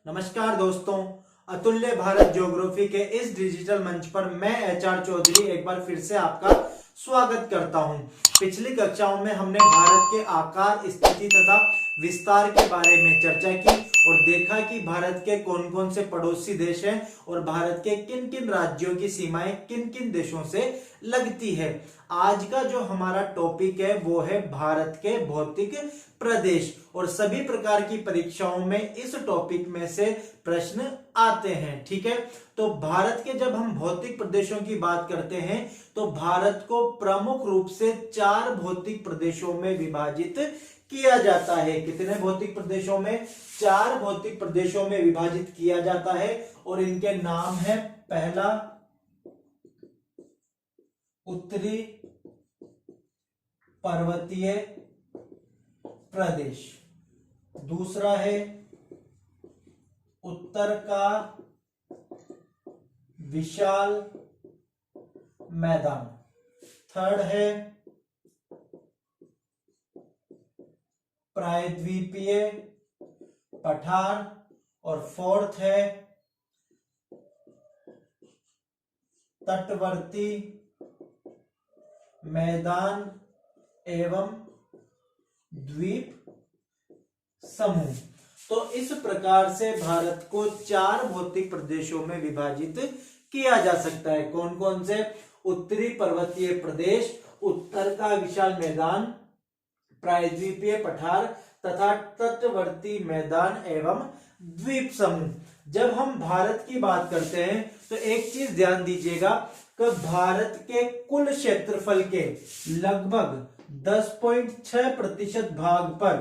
नमस्कार दोस्तों, अतुल्य भारत ज्योग्राफी के इस डिजिटल मंच पर मैं एचआर चौधरी एक बार फिर से आपका स्वागत करता हूं। पिछली कक्षाओं में हमने भारत के आकार, स्थिति तथा विस्तार के बारे में चर्चा की और देखा कि भारत के कौन कौन से पड़ोसी देश हैं और भारत के किन किन राज्यों की सीमाएं किन किन देशों से लगती है। आज का जो हमारा टॉपिक है वो है भारत के भौतिक प्रदेश और सभी प्रकार की परीक्षाओं में इस टॉपिक में से प्रश्न आते हैं। ठीक है, तो भारत के जब हम भौतिक प्रदेशों की बात करते हैं तो भारत को प्रमुख रूप से 4 भौतिक प्रदेशों में विभाजित किया जाता है। कितने भौतिक प्रदेशों में? 4 भौतिक प्रदेशों में विभाजित किया जाता है और इनके नाम है, पहला उत्तरी पर्वतीय प्रदेश, दूसरा है उत्तर का विशाल मैदान, थर्ड है प्रायद्वीपीय पठार और फोर्थ है तटवर्ती मैदान एवं द्वीप समूह। तो इस प्रकार से भारत को 4 भौतिक प्रदेशों में विभाजित किया जा सकता है। कौन कौन से? उत्तरी पर्वतीय प्रदेश, उत्तर का विशाल मैदान, प्रायद्वीपीय पठार तथा तटवर्ती मैदान एवं द्वीप समूह। जब हम भारत की बात करते हैं तो एक चीज ध्यान दीजिएगा कि भारत के कुल क्षेत्रफल के लगभग 10.6% भाग पर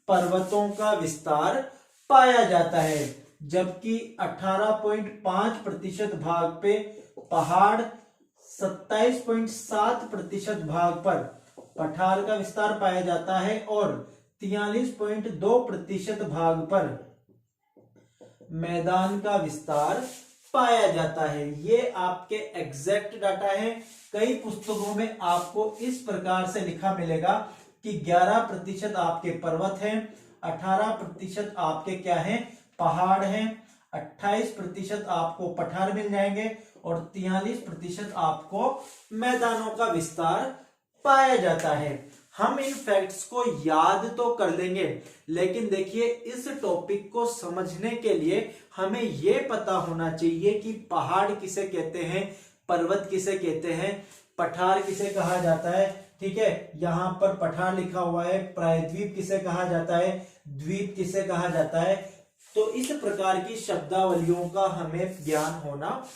पर्वतों का विस्तार पाया जाता है, जबकि 18.5% भाग पे पहाड़, 27.7% भाग पर पठार का विस्तार पाया जाता है और 43.2% भाग पर मैदान का विस्तार पाया जाता है। ये आपके एग्जैक्ट डाटा है। कई पुस्तकों में आपको इस प्रकार से लिखा मिलेगा कि 11% आपके पर्वत हैं, 18% आपके क्या हैं? पहाड़ हैं, 28% आपको पठार मिल जाएंगे और 43% आपको मैदानों का विस्तार पाया जाता है। हम इन फैक्ट्स को याद तो कर लेंगे, लेकिन देखिए इस टॉपिक को समझने के लिए हमें यह पता होना चाहिए कि पहाड़ किसे कहते हैं, पर्वत किसे कहते हैं, पठार किसे कहा जाता है। ठीक है, यहां पर पठार लिखा हुआ है। प्रायद्वीप किसे कहा जाता है, द्वीप किसे कहा जाता है। तो इस प्रकार की शब्दावलियों का हमें ज्ञान होना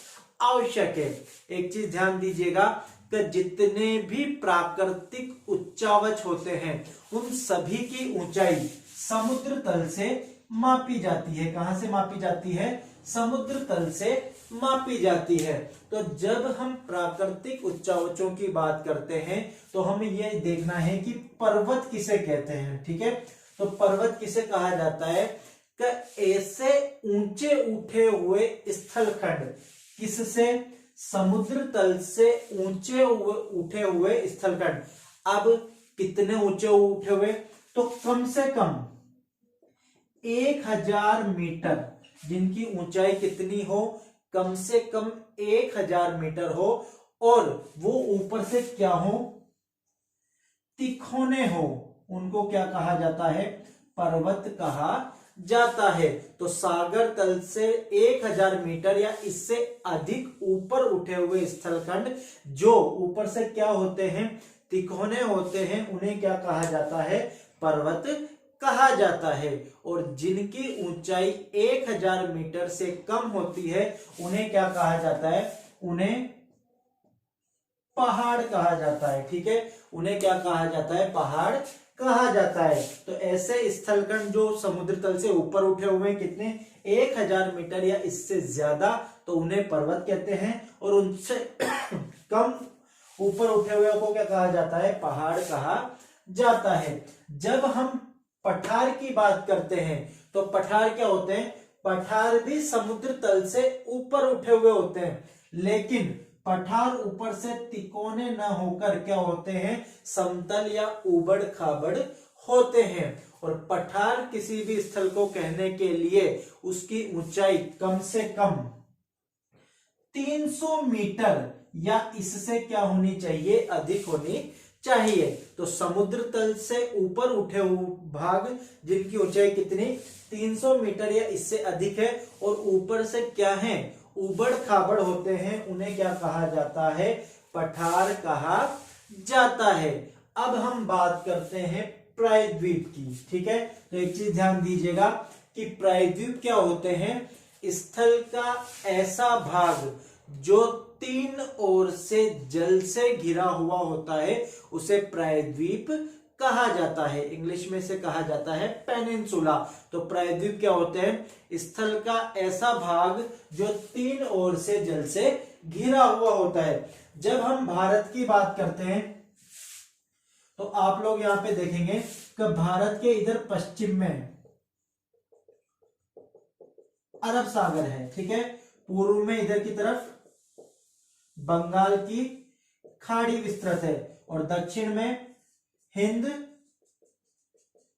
आवश्यक है। एक चीज ध्यान दीजिएगा कि जितने भी प्राकृतिक उच्चावच होते हैं उन सभी की ऊंचाई समुद्र तल से मापी जाती है। कहां से मापी जाती है? समुद्र तल से मापी जाती है। तो जब हम प्राकृतिक उच्चावचों की बात करते हैं तो हमें यह देखना है कि पर्वत किसे कहते हैं। ठीक है, तो पर्वत किसे कहा जाता है कि ऐसे ऊंचे उठे हुए स्थलखंड, किससे? समुद्र तल से ऊंचे उठे हुए स्थलखंड। अब कितने ऊंचे उठे हुए? तो कम से कम 1000 मीटर, जिनकी ऊंचाई कितनी हो? कम से कम 1000 मीटर हो और वो ऊपर से क्या हो? तिकोने हो, उनको क्या कहा जाता है? पर्वत कहा जाता है। तो सागर तल से 1000 मीटर या इससे अधिक ऊपर उठे हुए स्थलखंड जो ऊपर से क्या होते हैं? तिकोने होते हैं, उन्हें क्या कहा जाता है? पर्वत कहा जाता है। और जिनकी ऊंचाई 1000 मीटर से कम होती है उन्हें क्या कहा जाता है? उन्हें पहाड़ कहा जाता है। ठीक है, उन्हें क्या कहा जाता है? पहाड़ कहा जाता है। तो ऐसे स्थलखंड जो समुद्र तल से ऊपर उठे हुए हैं, कितने? 1000 मीटर या इससे ज्यादा, तो उन्हें पर्वत कहते हैं। और उनसे कम ऊपर उठे हुए को क्या कहा जाता है? पहाड़ कहा जाता है। जब हम पठार की बात करते हैं तो पठार क्या होते हैं? पठार भी समुद्र तल से ऊपर उठे हुए होते हैं, लेकिन पठार ऊपर से तिकोने न होकर क्या होते हैं? समतल या उबड़ खाबड़ होते हैं। और पठार किसी भी स्थल को कहने के लिए उसकी ऊंचाई कम से कम 300 मीटर या इससे क्या होनी चाहिए, अधिक होनी चाहिए। तो समुद्र तल से ऊपर उठे हुए भाग जिनकी ऊंचाई कितनी, 300 मीटर या इससे अधिक है, और ऊपर से क्या है, उबड़ खाबड़ होते हैं, उन्हें क्या कहा जाता है, पठार कहा जाता है। अब हम बात करते हैं प्रायद्वीप की। ठीक है, तो एक चीज ध्यान दीजिएगा कि प्रायद्वीप क्या होते हैं, स्थल का ऐसा भाग जो तीन ओर से जल से घिरा हुआ होता है उसे प्रायद्वीप कहा जाता है। इंग्लिश में से कहा जाता है पेनिनसुला। तो प्रायद्वीप क्या होते हैं, स्थल का ऐसा भाग जो तीन ओर से जल से घिरा हुआ होता है। जब हम भारत की बात करते हैं तो आप लोग यहां पे देखेंगे कि भारत के इधर पश्चिम में अरब सागर है। ठीक है, पूर्व में इधर की तरफ बंगाल की खाड़ी विस्तृत है और दक्षिण में हिंद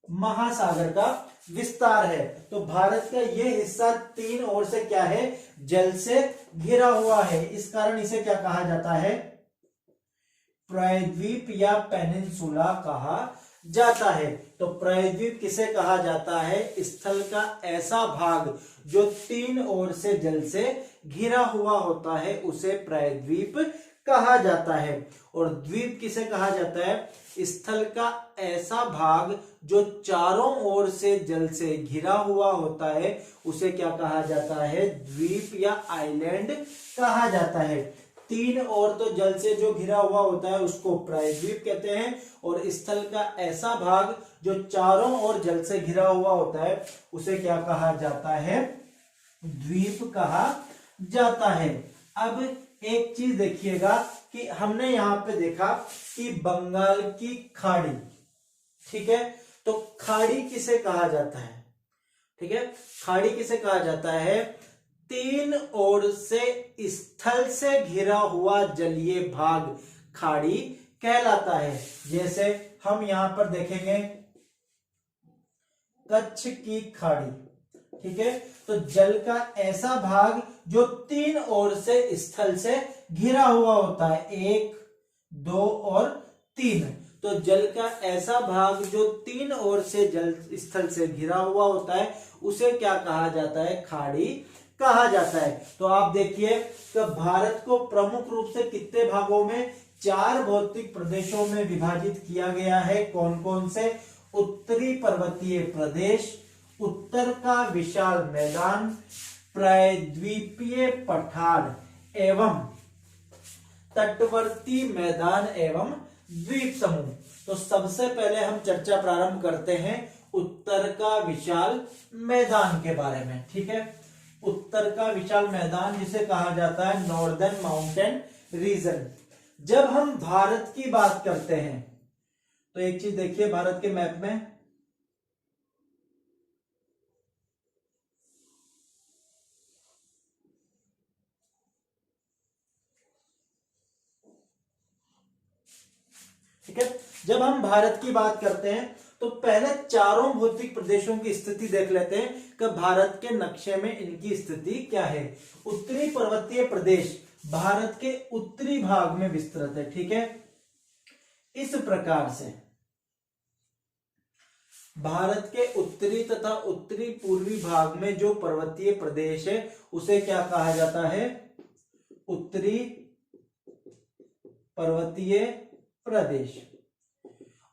महासागर का विस्तार है। तो भारत का यह हिस्सा तीन ओर से क्या है, जल से घिरा हुआ है। इस कारण इसे क्या कहा जाता है, प्रायद्वीप या पेनिनसुला कहा जाता है। तो प्रायद्वीप किसे कहा जाता है, स्थल का ऐसा भाग जो तीन ओर से जल से घिरा हुआ होता है उसे प्रायद्वीप कहा जाता है। और द्वीप किसे कहा जाता है, स्थल का ऐसा भाग जो चारों ओर से जल से घिरा हुआ होता है उसे क्या कहा जाता है, द्वीप या आइलैंड कहा जाता है। तीन ओर तो जल से जो घिरा हुआ होता है उसको प्रायद्वीप कहते हैं, और स्थल का ऐसा भाग जो चारों ओर जल से घिरा हुआ होता है उसे क्या कहा जाता है, द्वीप कहा जाता है। अब एक चीज देखिएगा कि हमने यहां पे देखा कि बंगाल की खाड़ी, ठीक है, तो खाड़ी किसे कहा जाता है, ठीक है, खाड़ी किसे कहा जाता है, तीन ओर से स्थल से घिरा हुआ जलीय भाग खाड़ी कहलाता है। जैसे हम यहां पर देखेंगे कच्छ की खाड़ी, ठीक है, तो जल का ऐसा भाग जो तीन ओर से स्थल से घिरा हुआ होता है, 1, 2 और 3। तो जल का ऐसा भाग जो तीन ओर से जल स्थल से घिरा हुआ होता है उसे क्या कहा जाता है, खाड़ी कहा जाता है। तो आप देखिए कि भारत को प्रमुख रूप से कितने भागों में, 4 भौतिक प्रदेशों में विभाजित किया गया है। कौन कौन से, उत्तरी पर्वतीय प्रदेश, उत्तर का विशाल मैदान, प्रायद्वीपीय पठार एवं तटवर्ती मैदान एवं द्वीप समूह। तो सबसे पहले हम चर्चा प्रारंभ करते हैं उत्तर का विशाल मैदान के बारे में। ठीक है, उत्तर का विशाल मैदान जिसे कहा जाता है नॉर्दर्न माउंटेन रीजन। जब हम भारत की बात करते हैं तो एक चीज देखिए भारत के मैप में, ठीक है, जब हम भारत की बात करते हैं तो पहले चारों भौतिक प्रदेशों की स्थिति देख लेते हैं कि भारत के नक्शे में इनकी स्थिति क्या है। उत्तरी पर्वतीय प्रदेश भारत के उत्तरी भाग में विस्तृत है। ठीक है, इस प्रकार से भारत के उत्तरी तथा उत्तरी पूर्वी भाग में जो पर्वतीय प्रदेश है उसे क्या कहा जाता है, उत्तरी पर्वतीय प्रदेश।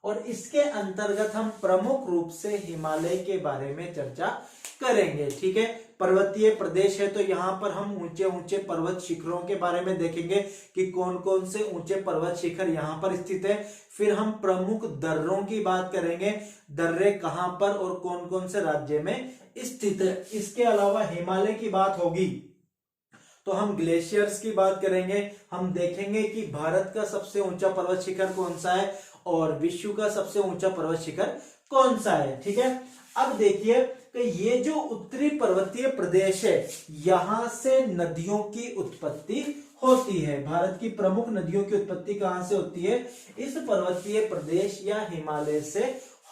और इसके अंतर्गत हम प्रमुख रूप से हिमालय के बारे में चर्चा करेंगे। ठीक है, पर्वतीय प्रदेश है तो यहां पर हम ऊंचे ऊंचे पर्वत शिखरों के बारे में देखेंगे कि कौन कौन से ऊंचे पर्वत शिखर यहां पर स्थित है। फिर हम प्रमुख दर्रों की बात करेंगे, दर्रे कहां पर और कौन कौन से राज्य में स्थित है। इसके अलावा हिमालय की बात होगी तो हम ग्लेशियर्स की बात करेंगे। हम देखेंगे कि भारत का सबसे ऊंचा पर्वत शिखर कौन सा है और विश्व का सबसे ऊंचा पर्वत शिखर कौन सा है। ठीक है, अब देखिए कि ये जो उत्तरी पर्वतीय प्रदेश है यहां से नदियों की उत्पत्ति होती है। भारत की प्रमुख नदियों की उत्पत्ति कहां से होती है, इस पर्वतीय प्रदेश या हिमालय से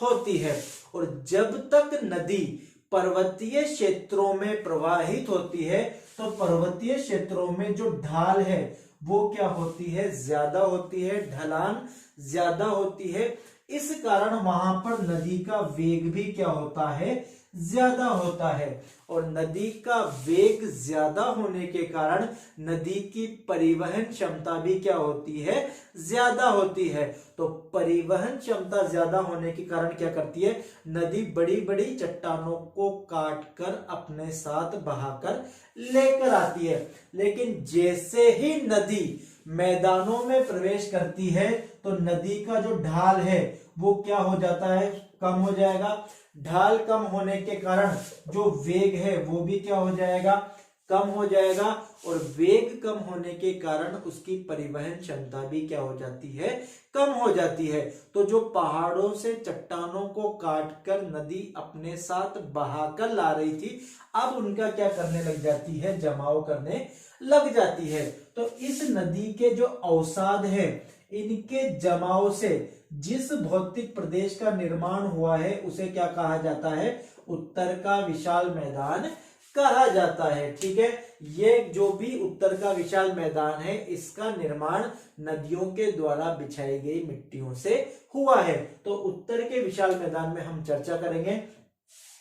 होती है। और जब तक नदी पर्वतीय क्षेत्रों में प्रवाहित होती है तो पर्वतीय क्षेत्रों में जो ढाल है वो क्या होती है, ज्यादा होती है, ढलान ज्यादा होती है। इस कारण वहां पर नदी का वेग भी क्या होता है, ज्यादा होता है। और नदी का वेग ज्यादा होने के कारण नदी की परिवहन क्षमता भी क्या होती है, ज्यादा होती है। तो परिवहन क्षमता ज्यादा होने के कारण क्या करती है, नदी बड़ी बड़ी चट्टानों को काट कर अपने साथ बहाकर लेकर आती है। लेकिन जैसे ही नदी मैदानों में प्रवेश करती है तो नदी का जो ढाल है वो क्या हो जाता है, कम हो जाएगा। ढाल कम होने के कारण जो वेग है वो भी क्या हो जाएगा, कम हो जाएगा। और वेग कम होने के कारण उसकी परिवहन क्षमता भी क्या हो जाती है, कम हो जाती है। तो जो पहाड़ों से चट्टानों को काटकर नदी अपने साथ बहाकर ला रही थी, अब उनका क्या करने लग जाती है, जमाव करने लग जाती है। तो इस नदी के जो अवसाद है, इनके जमाव से जिस भौतिक प्रदेश का निर्माण हुआ है उसे क्या कहा जाता है, उत्तर का विशाल मैदान कहा जाता है। ठीक है, ये जो भी उत्तर का विशाल मैदान है इसका निर्माण नदियों के द्वारा बिछाई गई मिट्टियों से हुआ है। तो उत्तर के विशाल मैदान में हम चर्चा करेंगे।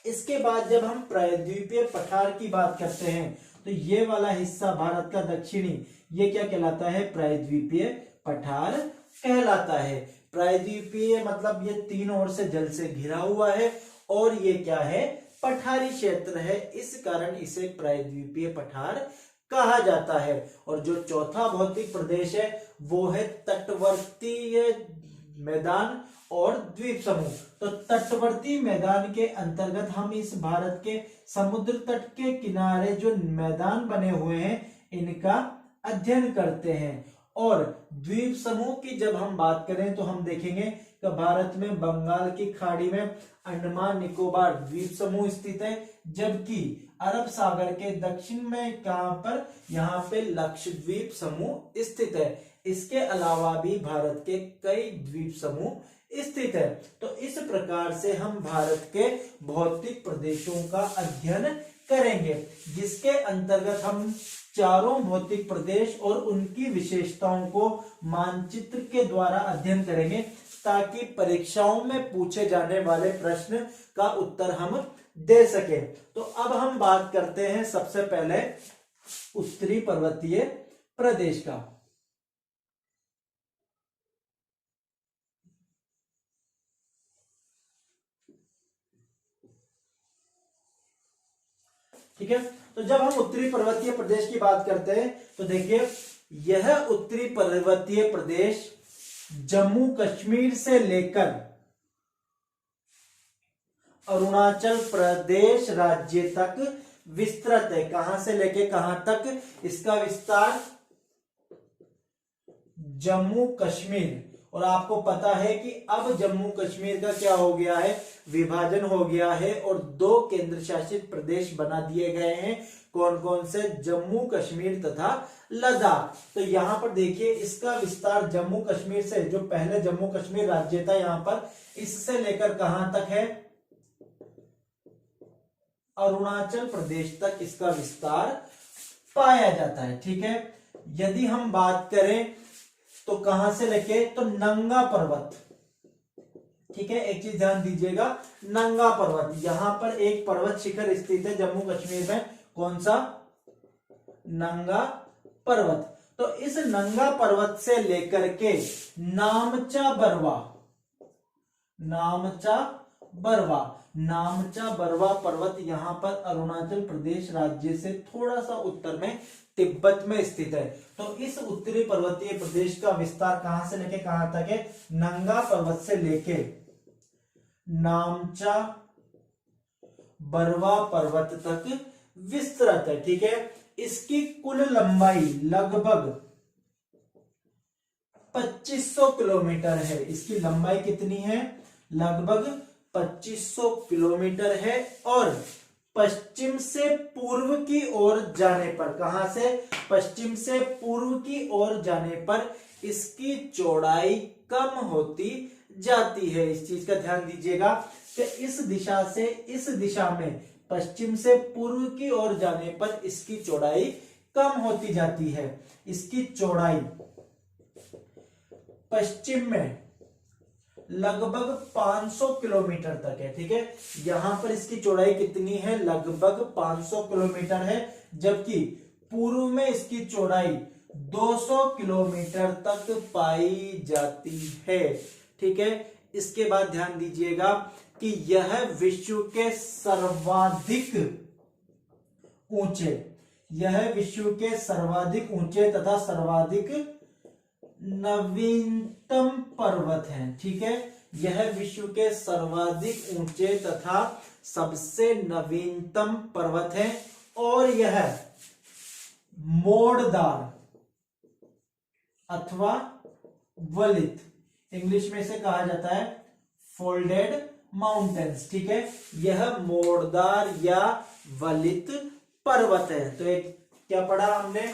इसके बाद जब हम प्रायद्वीपीय पठार की बात करते हैं तो ये वाला हिस्सा भारत का दक्षिणी, ये क्या कहलाता है, प्रायद्वीपीय पठार कहलाता है। प्रायद्वीपीय मतलब ये तीन ओर से जल से घिरा हुआ है और ये क्या है, पठारी क्षेत्र है, इस कारण इसे प्रायद्वीपीय पठार कहा जाता है। और जो चौथा भौतिक प्रदेश है वो है तटवर्तीय मैदान और द्वीप समूह। तो तटवर्ती मैदान के अंतर्गत हम इस भारत के समुद्र तट के किनारे जो मैदान बने हुए हैं इनका अध्ययन करते हैं। और द्वीप समूह की जब हम बात करें तो हम देखेंगे कि भारत में बंगाल की खाड़ी में अंडमान निकोबार द्वीप समूह स्थित है, जबकि अरब सागर के दक्षिण में कहां पर, यहाँ पे लक्षद्वीप समूह स्थित है। इसके अलावा भी भारत के कई द्वीप समूह स्थित है। तो इस प्रकार से हम भारत के भौतिक प्रदेशों का अध्ययन करेंगे, जिसके अंतर्गत हम चारों भौतिक प्रदेश और उनकी विशेषताओं को मानचित्र के द्वारा अध्ययन करेंगे, ताकि परीक्षाओं में पूछे जाने वाले प्रश्न का उत्तर हम दे सके। तो अब हम बात करते हैं सबसे पहले उत्तरी पर्वतीय प्रदेश का। ठीक है, तो जब हम उत्तरी पर्वतीय प्रदेश की बात करते हैं तो देखिए, यह उत्तरी पर्वतीय प्रदेश जम्मू कश्मीर से लेकर अरुणाचल प्रदेश राज्य तक विस्तृत है। कहां से लेके कहां तक, इसका विस्तार जम्मू कश्मीर। और आपको पता है कि अब जम्मू कश्मीर का क्या हो गया है, विभाजन हो गया है और दो केंद्र शासित प्रदेश बना दिए गए हैं। कौन कौन से, जम्मू कश्मीर तथा लद्दाख। तो यहां पर देखिए, इसका विस्तार जम्मू कश्मीर से, जो पहले जम्मू कश्मीर राज्य था यहां पर, इससे लेकर कहां तक है, अरुणाचल प्रदेश तक इसका विस्तार पाया जाता है। ठीक है, यदि हम बात करें तो कहां से लेके, तो नंगा पर्वत। ठीक है, एक चीज ध्यान दीजिएगा, नंगा पर्वत, यहां पर एक पर्वत शिखर स्थित है जम्मू कश्मीर में। कौन सा, नंगा पर्वत। तो इस नंगा पर्वत से लेकर के नामचा बरवा, नामचा बरवा, नामचा बरवा पर्वत यहां पर अरुणाचल प्रदेश राज्य से थोड़ा सा उत्तर में तिब्बत में स्थित है। तो इस उत्तरी पर्वतीय प्रदेश का विस्तार कहां से लेके कहां तक है, नंगा पर्वत से लेके नामचा बरवा पर्वत तक विस्तृत है। ठीक है, इसकी कुल लंबाई लगभग 2500 किलोमीटर है। इसकी लंबाई कितनी है, लगभग 2500 किलोमीटर है। और पश्चिम से पूर्व की ओर जाने पर, कहां से, पश्चिम से पूर्व की ओर जाने पर इसकी चौड़ाई कम होती जाती है। इस चीज का ध्यान दीजिएगा कि इस दिशा से इस दिशा में पश्चिम से पूर्व की ओर जाने पर इसकी चौड़ाई कम होती जाती है। इसकी चौड़ाई पश्चिम में लगभग 500 किलोमीटर तक है। ठीक है, यहां पर इसकी चौड़ाई कितनी है? लगभग 500 किलोमीटर है, जबकि पूर्व में इसकी चौड़ाई 200 किलोमीटर तक पाई जाती है। ठीक है, इसके बाद ध्यान दीजिएगा कि यह विश्व के सर्वाधिक ऊंचे तथा सर्वाधिक नवीनतम पर्वत है। ठीक है, यह विश्व के सर्वाधिक ऊंचे तथा सबसे नवीनतम पर्वत है और यह मोड़दार अथवा वलित, इंग्लिश में इसे कहा जाता है फोल्डेड माउंटेन्स। ठीक है, यह मोड़दार या वलित पर्वत है। तो एक क्या पढ़ा हमने?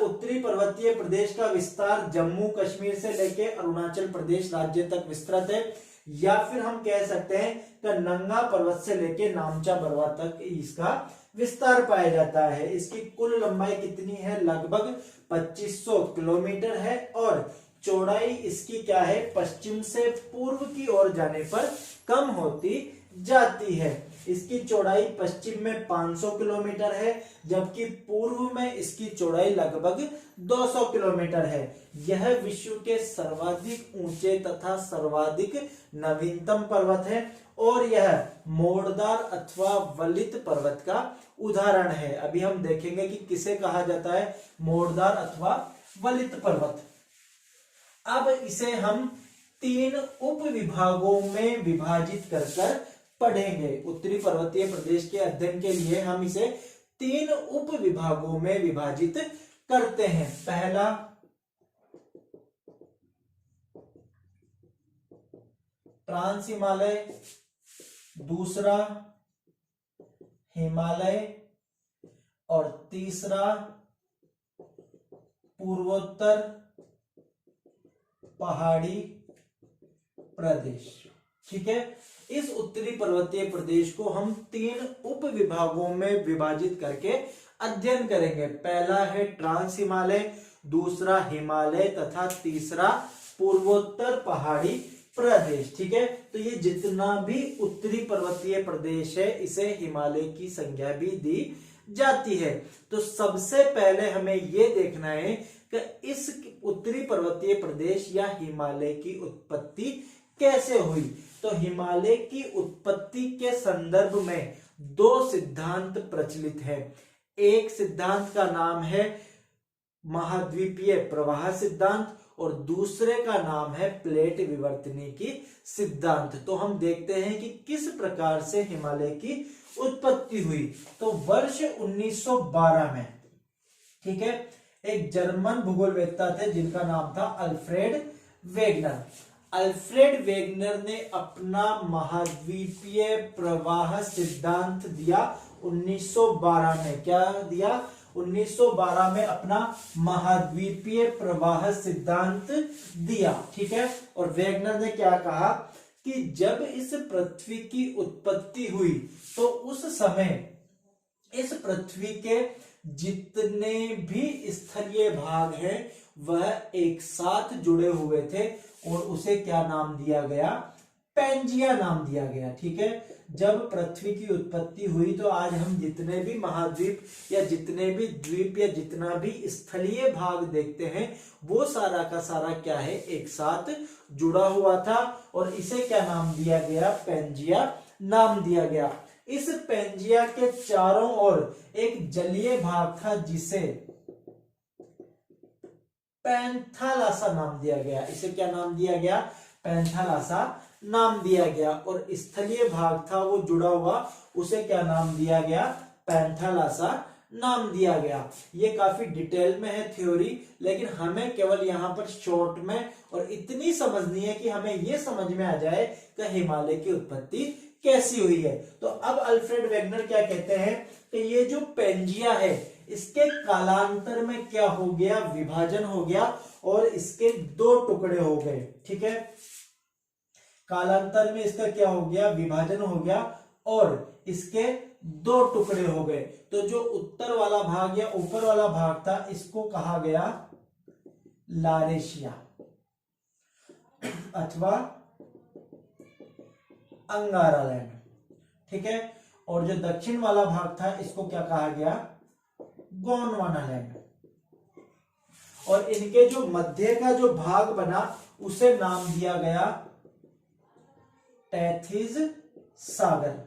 उत्तरी पर्वतीय प्रदेश का विस्तार जम्मू कश्मीर से लेकर अरुणाचल प्रदेश राज्य तक विस्तृत है, या फिर हम कह सकते हैं कि नंगा पर्वत से लेकर नामचा बरवा तक इसका विस्तार पाया जाता है। इसकी कुल लंबाई कितनी है? लगभग 2500 किलोमीटर है और चौड़ाई इसकी क्या है? पश्चिम से पूर्व की ओर जाने पर कम होती जाती है। इसकी चौड़ाई पश्चिम में 500 किलोमीटर है, जबकि पूर्व में इसकी चौड़ाई लगभग 200 किलोमीटर है। यह विश्व के सर्वाधिक ऊंचे तथा सर्वाधिक नवीनतम पर्वत है और यह मोड़दार अथवा वलित पर्वत का उदाहरण है। अभी हम देखेंगे कि किसे कहा जाता है मोड़दार अथवा वलित पर्वत। अब इसे हम 3 उप विभागों में विभाजित कर पढ़ेंगे। उत्तरी पर्वतीय प्रदेश के अध्ययन के लिए हम इसे 3 उप विभागों में विभाजित करते हैं। पहला ट्रांस हिमालय, दूसरा हिमालय और तीसरा पूर्वोत्तर पहाड़ी प्रदेश। ठीक है, इस उत्तरी पर्वतीय प्रदेश को हम 3 उप विभागों में विभाजित करके अध्ययन करेंगे। पहला है ट्रांस हिमालय, दूसरा हिमालय तथा तीसरा पूर्वोत्तर पहाड़ी प्रदेश। ठीक है, तो ये जितना भी उत्तरी पर्वतीय प्रदेश है इसे हिमालय की संज्ञा भी दी जाती है। तो सबसे पहले हमें यह देखना है कि इस उत्तरी पर्वतीय प्रदेश या हिमालय की उत्पत्ति कैसे हुई। तो हिमालय की उत्पत्ति के संदर्भ में 2 सिद्धांत प्रचलित है। एक सिद्धांत का नाम है महाद्वीपीय प्रवाह सिद्धांत और दूसरे का नाम है प्लेट विवर्तनिकी सिद्धांत। तो हम देखते हैं कि किस प्रकार से हिमालय की उत्पत्ति हुई। तो वर्ष 1912 में, ठीक है, एक जर्मन भूगोलवेत्ता थे जिनका नाम था अल्फ्रेड वेगनर। अल्फ्रेड वेगनर ने अपना महाद्वीपीय प्रवाह सिद्धांत दिया 1912 में। क्या दिया? 1912 में अपना महाद्वीपीय प्रवाह सिद्धांत दिया। ठीक है, और वेगनर ने क्या कहा कि जब इस पृथ्वी की उत्पत्ति हुई तो उस समय इस पृथ्वी के जितने भी स्थलीय भाग हैं वह एक साथ जुड़े हुए थे और उसे क्या नाम दिया गया? पैंजिया नाम दिया गया। ठीक है, जब पृथ्वी की उत्पत्ति हुई तो आज हम जितने भी महाद्वीप या जितने भी द्वीप या जितना भी स्थलीय भाग देखते हैं वो सारा का सारा क्या है? एक साथ जुड़ा हुआ था और इसे क्या नाम दिया गया? पैंजिया नाम दिया गया। इस पैंजिया के चारों ओर एक जलीय भाग था जिसे पैंथालासा नाम दिया गया। इसे क्या नाम दिया गया? पैंथालासा नाम दिया गया। और स्थलीय भाग था वो जुड़ा हुआ, उसे क्या नाम दिया गया? पैंथालासा नाम दिया गया। ये काफी डिटेल में है थ्योरी, लेकिन हमें केवल यहाँ पर शॉर्ट में और इतनी समझनी है कि हमें ये समझ में आ जाए कि हिमालय की उत्पत्ति कैसी हुई है। तो अब अल्फ्रेड वेगनर क्या कहते हैं कि ये जो पैंजिया है इसके कालांतर में क्या हो गया? विभाजन हो गया और इसके 2 टुकड़े हो गए। ठीक है, कालांतर में इसका क्या हो गया, विभाजन हो गया और इसके दो टुकड़े हो गए। तो जो उत्तर वाला भाग या ऊपर वाला भाग था इसको कहा गया लारेशिया अथवा अंगारालैंड, ठीक है। और जो दक्षिण वाला भाग था इसको क्या कहा गया, गोंडवानालैंड। और इनके जो मध्य का जो भाग बना उसे नाम दिया गया टैथिस सागर।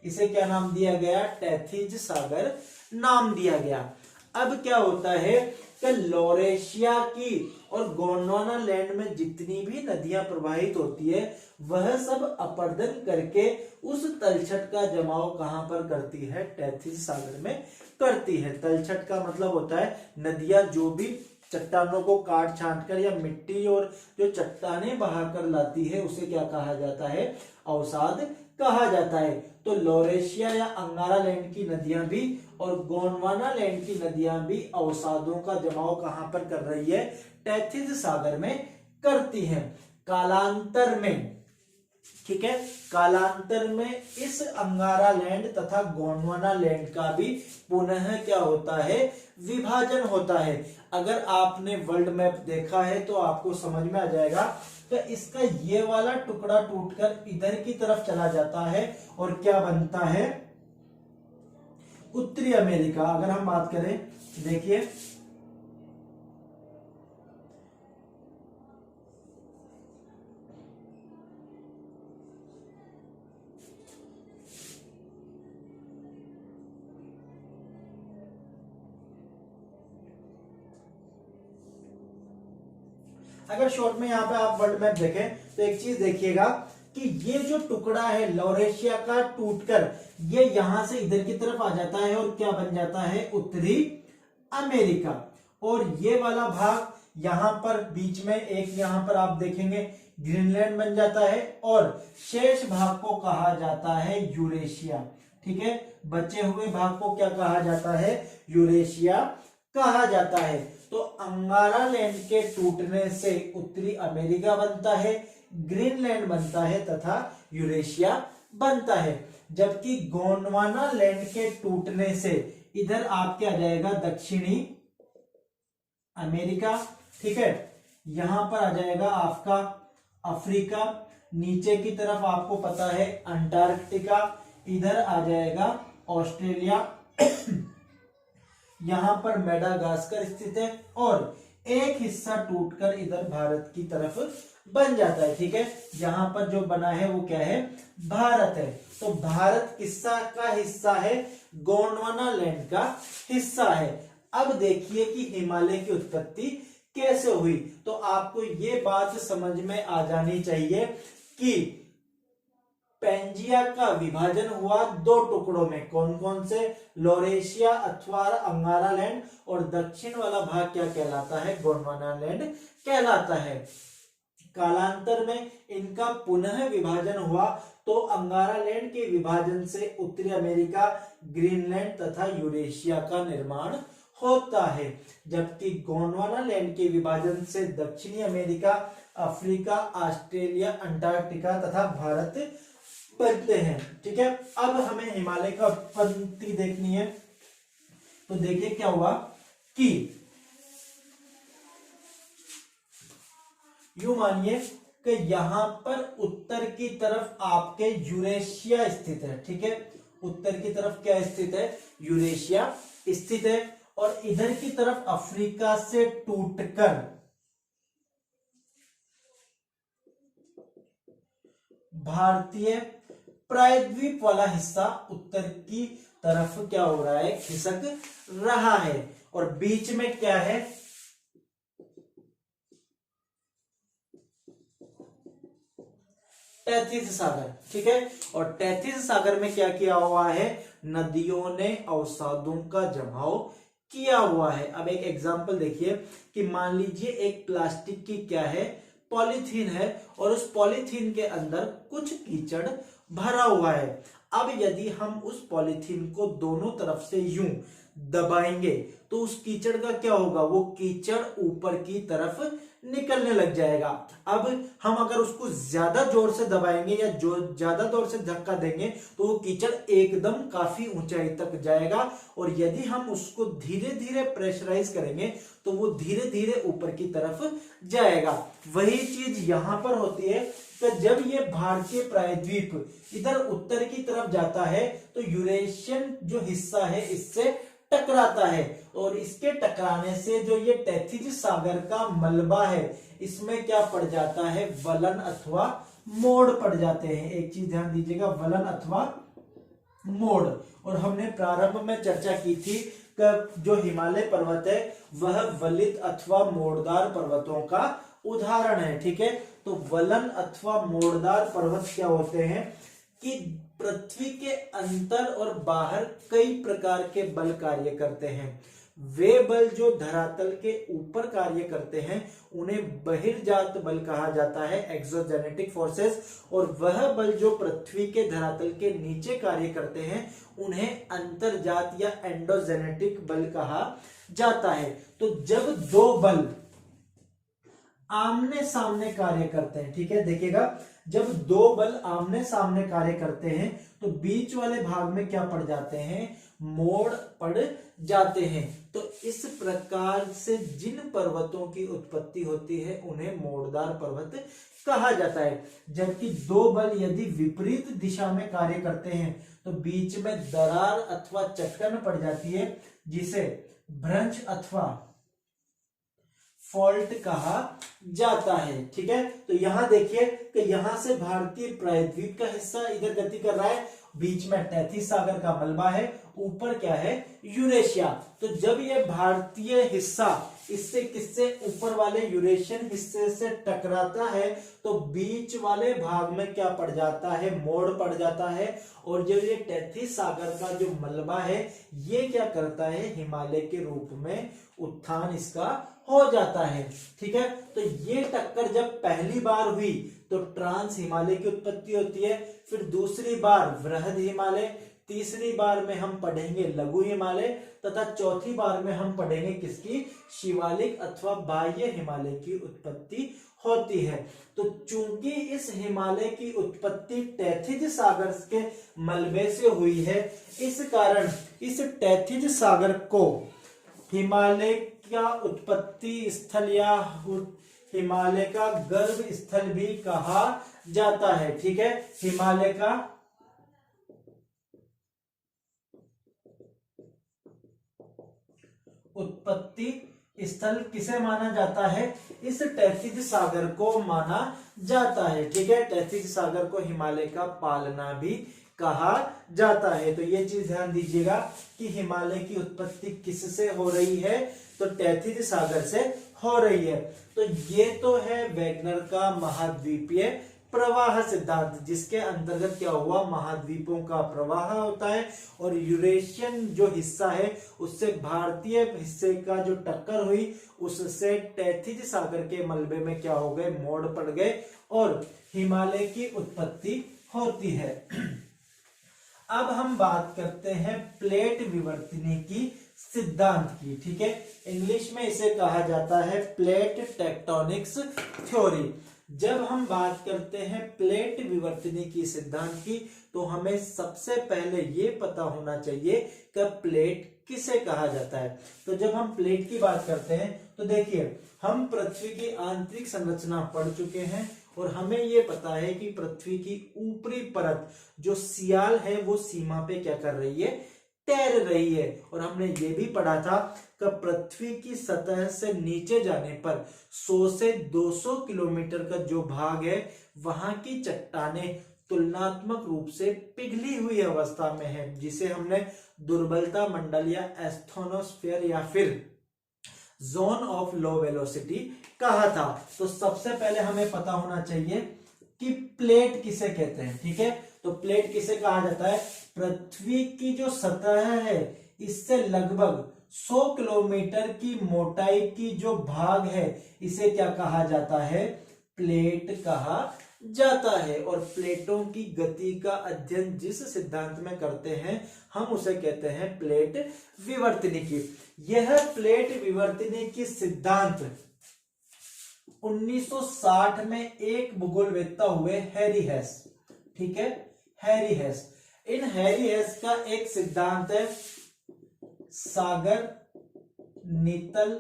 इसे क्या नाम दिया गया, टैथिस सागर नाम दिया गया। अब क्या होता है कि लॉरेशिया की और गोंडवानालैंड में जितनी भी नदियां प्रवाहित होती है वह सब अपर्दन करके उस तलछट का जमाव कहां पर करती है, टैथिस सागर में करती है। तलछट का मतलब होता है नदियां जो भी चट्टानों को काट छांट कर या मिट्टी और जो चट्टानें बहाकर लाती है उसे क्या कहा जाता है, अवसाद कहा जाता है। तो लॉरेशिया या अंगारालैंड की नदियां भी और गोंडवानालैंड की नदियां भी अवसादों का जमाव कहां पर कर रही है, टैथिस सागर में करती हैं। कालांतर में, ठीक है, कालांतर में इस अंगारालैंड तथा गोंडवानालैंड का भी पुनः क्या होता है, विभाजन होता है। अगर आपने वर्ल्ड मैप देखा है तो आपको समझ में आ जाएगा कि इसका ये वाला टुकड़ा टूटकर इधर की तरफ चला जाता है और क्या बनता है, उत्तरी अमेरिका। अगर हम बात करें, देखिए अगर शॉर्ट में यहाँ पे आप वर्ल्ड मैप देखें तो एक चीज देखिएगा कि ये जो टुकड़ा है लॉरेशिया का टूटकर ये यहां से इधर की तरफ आ जाता है और क्या बन जाता है, उत्तरी अमेरिका। और ये वाला भाग यहां पर बीच में एक यहां पर आप देखेंगे ग्रीनलैंड बन जाता है और शेष भाग को कहा जाता है यूरेशिया, ठीक है। बचे हुए भाग को क्या कहा जाता है, यूरेशिया कहा जाता है। तो अंगारालैंड के टूटने से उत्तरी अमेरिका बनता है, ग्रीनलैंड बनता है तथा यूरेशिया बनता है। जबकि गोंडवानालैंड के टूटने से इधर आपके आ जाएगा दक्षिणी अमेरिका, ठीक है। यहां पर आ जाएगा आपका अफ्रीका, नीचे की तरफ आपको पता है अंटार्कटिका, इधर आ जाएगा ऑस्ट्रेलिया यहां पर मेडागास्कर स्थित है और एक हिस्सा टूटकर इधर भारत की तरफ बन जाता है, ठीक है। यहां पर जो बना है वो क्या है, भारत है। तो भारत किसका का हिस्सा है, गोंडवानालैंड का हिस्सा है। अब देखिए कि हिमालय की उत्पत्ति कैसे हुई। तो आपको ये बात समझ में आ जानी चाहिए कि पेंजिया का विभाजन हुआ दो टुकड़ों में, कौन कौन से, लॉरेशिया अथवा अंगारालैंड, और दक्षिण वाला भाग क्या कहलाता है, गोंडवानालैंड कहलाता है। कालांतर में इनका पुनः विभाजन हुआ तो अंगारालैंड के विभाजन से उत्तरी अमेरिका, ग्रीनलैंड तथा यूरेशिया का निर्माण होता है। जबकि गोंडवानालैंड के विभाजन से दक्षिणी अमेरिका, अफ्रीका, ऑस्ट्रेलिया, अंटार्कटिका तथा भारत बनते हैं, ठीक है। अब हमें हिमालय का उत्पत्ति देखनी है। तो देखिए क्या हुआ कि यूं मानिए कि यहां पर उत्तर की तरफ आपके यूरेशिया स्थित है, ठीक है। उत्तर की तरफ क्या स्थित है, यूरेशिया स्थित है। और इधर की तरफ अफ्रीका से टूटकर भारतीय प्रायद्वीप वाला हिस्सा उत्तर की तरफ क्या हो रहा है, खिसक रहा है। और बीच में क्या है, टैथिस सागर, ठीक है। और टैथिस सागर में क्या किया हुआ है, नदियों ने अवसादों का जमाव किया हुआ है। अब एक एग्जांपल देखिए कि मान लीजिए एक प्लास्टिक की क्या है, पॉलीथीन है और उस पॉलीथीन के अंदर कुछ कीचड़ भरा हुआ है। अब यदि हम उस पॉलीथीन को दोनों तरफ से यूं दबाएंगे तो उस कीचड़ का क्या होगा, वो कीचड़ ऊपर की तरफ निकलने लग जाएगा। अब हम अगर उसको ज्यादा जोर से दबाएंगे या जो ज्यादा जोर से धक्का देंगे तो वो कीचड़ एकदम काफी ऊंचाई तक जाएगा, और यदि हम उसको धीरे धीरे प्रेशराइज करेंगे तो वो धीरे धीरे ऊपर की तरफ जाएगा। वही चीज यहां पर होती है कि जब ये भारतीय प्रायद्वीप इधर उत्तर की तरफ जाता है तो यूरेशियन जो हिस्सा है इससे टकराता है, और इसके टकराने से जो ये टैथिज सागर का मलबा है इसमें क्या पड़ जाता है, वलन अथवा मोड़ पड़ जाते हैं। एक चीज ध्यान दीजिएगा, वलन अथवा मोड़। और हमने प्रारंभ में चर्चा की थी कि जो हिमालय पर्वत है वह वलित अथवा मोड़दार पर्वतों का उदाहरण है। ठीक है, तो वलन अथवा मोड़दार पर्वत क्या होते हैं कि पृथ्वी के अंदर और बाहर कई प्रकार के बल कार्य करते हैं। वे बल जो धरातल के ऊपर कार्य करते हैं उन्हें बहिर्जात बल कहा जाता है, एक्सोजेनेटिक फोर्सेस, और वह बल जो पृथ्वी के धरातल के नीचे कार्य करते हैं उन्हें अंतर्जात या एंडोजेनेटिक बल कहा जाता है। तो जब दो बल आमने सामने कार्य करते हैं, ठीक है, देखिएगा, जब दो बल आमने सामने कार्य करते हैं तो बीच वाले भाग में क्या पड़ जाते हैं, मोड़ पड़ जाते हैं। तो इस प्रकार से जिन पर्वतों की उत्पत्ति होती है उन्हें मोड़दार पर्वत कहा जाता है। जबकि दो बल यदि विपरीत दिशा में कार्य करते हैं तो बीच में दरार अथवा चट्टान पड़ जाती है, जिसे भ्रंश अथवा फॉल्ट कहा जाता है। ठीक है, तो यहां देखिए कि यहां से भारतीय प्रायद्वीप का हिस्सा इधर गति कर रहा है, बीच में टैथिस सागर का मलबा है, ऊपर क्या है, यूरेशिया। तो जब ये भारतीय हिस्सा इससे किससे ऊपर वाले यूरेशियन हिस्से से टकराता है तो बीच वाले भाग में क्या पड़ जाता है, मोड़ पड़ जाता है, और जो ये टैथिस सागर का जो मलबा है ये क्या करता है, हिमालय के रूप में उत्थान इसका हो जाता है। ठीक है, तो ये टक्कर जब पहली बार हुई तो ट्रांस हिमालय की उत्पत्ति होती है, फिर दूसरी बार वृहद हिमालय, तीसरी बार में हम पढ़ेंगे लघु हिमालय, तथा चौथी बार में हम पढ़ेंगे किसकी, शिवालिक अथवा बाह्य हिमालय की उत्पत्ति होती है। तो चूंकि इस हिमालय की उत्पत्ति टैथिज सागर के मलबे से हुई है, इस कारण इस टैथिज सागर को हिमालय का उत्पत्ति स्थल या हिमालय का गर्भ स्थल भी कहा जाता है। ठीक है, हिमालय का उत्पत्ति स्थल किसे माना जाता है, इस टैथिज सागर को माना जाता है। ठीक है, टैथिज सागर को हिमालय का पालना भी कहा जाता है। तो ये चीज ध्यान दीजिएगा कि हिमालय की उत्पत्ति किससे हो रही है, तो टैथिज सागर से हो रही है। तो ये तो है वैगनर का महाद्वीपीय प्रवाह सिद्धांत, जिसके अंतर्गत क्या हुआ, महाद्वीपों का प्रवाह होता है, और यूरेशियन जो हिस्सा है उससे भारतीय हिस्से का जो टक्कर हुई उससे टैथिज सागर के मलबे में क्या हो गए, मोड़ पड़ गए और हिमालय की उत्पत्ति होती है। अब हम बात करते हैं प्लेट विवर्तनी की सिद्धांत की। ठीक है, इंग्लिश में इसे कहा जाता है प्लेट टेक्टोनिक्स थ्योरी। जब हम बात करते हैं प्लेट विवर्तनी की सिद्धांत की तो हमें सबसे पहले ये पता होना चाहिए कि प्लेट किसे कहा जाता है। तो जब हम प्लेट की बात करते हैं तो देखिए, हम पृथ्वी की आंतरिक संरचना पढ़ चुके हैं और हमें ये पता है कि पृथ्वी की ऊपरी परत जो सियाल है वो सीमा पे क्या कर रही है, तैर रही है। और हमने ये भी पढ़ा था कि पृथ्वी की सतह से नीचे जाने पर 100 से 200 किलोमीटर का जो भाग है वहां की चट्टानें तुलनात्मक रूप से पिघली हुई अवस्था में है, जिसे हमने दुर्बलता मंडल या एस्थोनोस्फीयर या फिर जोन ऑफ लो वेलोसिटी कहा था। तो सबसे पहले हमें पता होना चाहिए कि प्लेट किसे कहते हैं। ठीक है, तो प्लेट किसे कहा जाता है, पृथ्वी की जो सतह है इससे लगभग 100 किलोमीटर की मोटाई की जो भाग है इसे क्या कहा जाता है, प्लेट कहा जाता है। और प्लेटों की गति का अध्ययन जिस सिद्धांत में करते हैं हम उसे कहते हैं प्लेट विवर्तनिकी। यह प्लेट विवर्तनिकी सिद्धांत 1960 में एक भूगोलवेत्ता हुए हैरी हेस, ठीक है, हैरी हेस। इन हैरी हेस का एक सिद्धांत है सागर नितल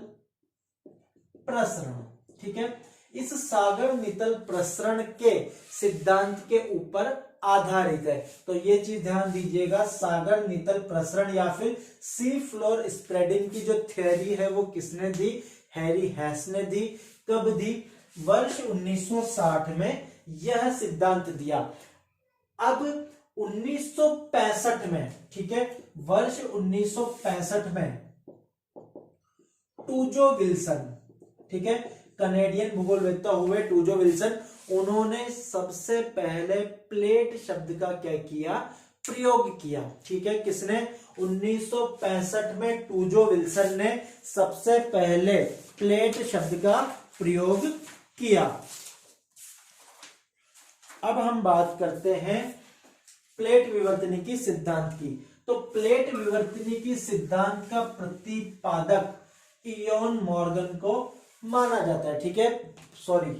प्रसरण, ठीक है। इस सागर नितल प्रसरण के सिद्धांत के ऊपर आधारित है। तो ये चीज ध्यान दीजिएगा, सागर नितल प्रसरण या फिर सी फ्लोर स्प्रेडिंग की जो थ्योरी है वो किसने दी? हैरी हेस ने दी। कब दी? वर्ष 1960 में यह सिद्धांत दिया। अब 1965 में, ठीक है, वर्ष 1965 में टूजो विल्सन, ठीक है, कनेडियन भूगोलवेत्ता हुए टूजो विल्सन, उन्होंने सबसे पहले प्लेट शब्द का क्या किया? प्रयोग किया, ठीक है। किसने? 1965 में टूजो विल्सन ने सबसे पहले प्लेट शब्द का प्रयोग किया। अब हम बात करते हैं प्लेट विवर्तनिकी सिद्धांत की। तो प्लेट विवर्तनिकी सिद्धांत का प्रतिपादक इयोन मॉर्गन को माना जाता है, ठीक है। सॉरी,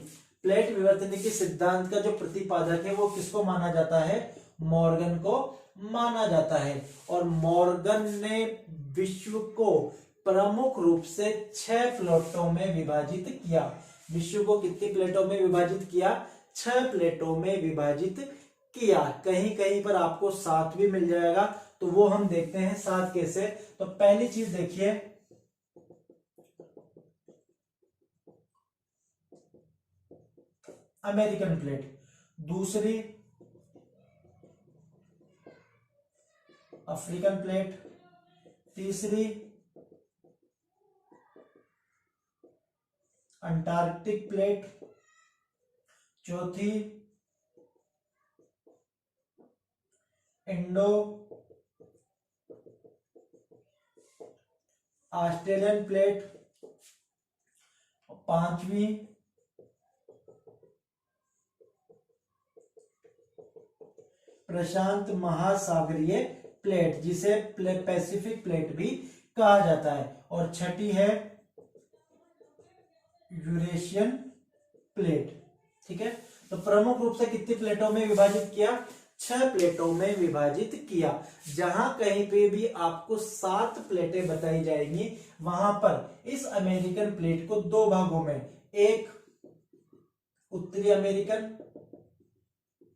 प्लेट विवर्तनिकी सिद्धांत का जो प्रतिपादक है वो किसको माना जाता है? मॉर्गन को माना जाता है। और मॉर्गन ने विश्व को प्रमुख रूप से 6 प्लेटों में विभाजित किया। विश्व को कितनी प्लेटों में विभाजित किया? 6 प्लेटों में विभाजित किया। कहीं कहीं पर आपको 7 भी मिल जाएगा, तो वो हम देखते हैं 7 कैसे। तो पहली चीज देखिए, अमेरिकन प्लेट, दूसरी अफ्रीकन प्लेट, तीसरी अंटार्कटिक प्लेट, चौथी इंडो ऑस्ट्रेलियन प्लेट, पांचवी प्रशांत महासागरीय प्लेट, जिसे पैसिफिक प्लेट भी कहा जाता है, और छठी है यूरेशियन प्लेट, ठीक है। तो प्रमुख रूप से कितनी प्लेटों में विभाजित किया? 6 प्लेटों में विभाजित किया। जहां कहीं पे भी आपको 7 प्लेटें बताई जाएंगी, वहां पर इस अमेरिकन प्लेट को 2 भागों में, एक उत्तरी अमेरिकन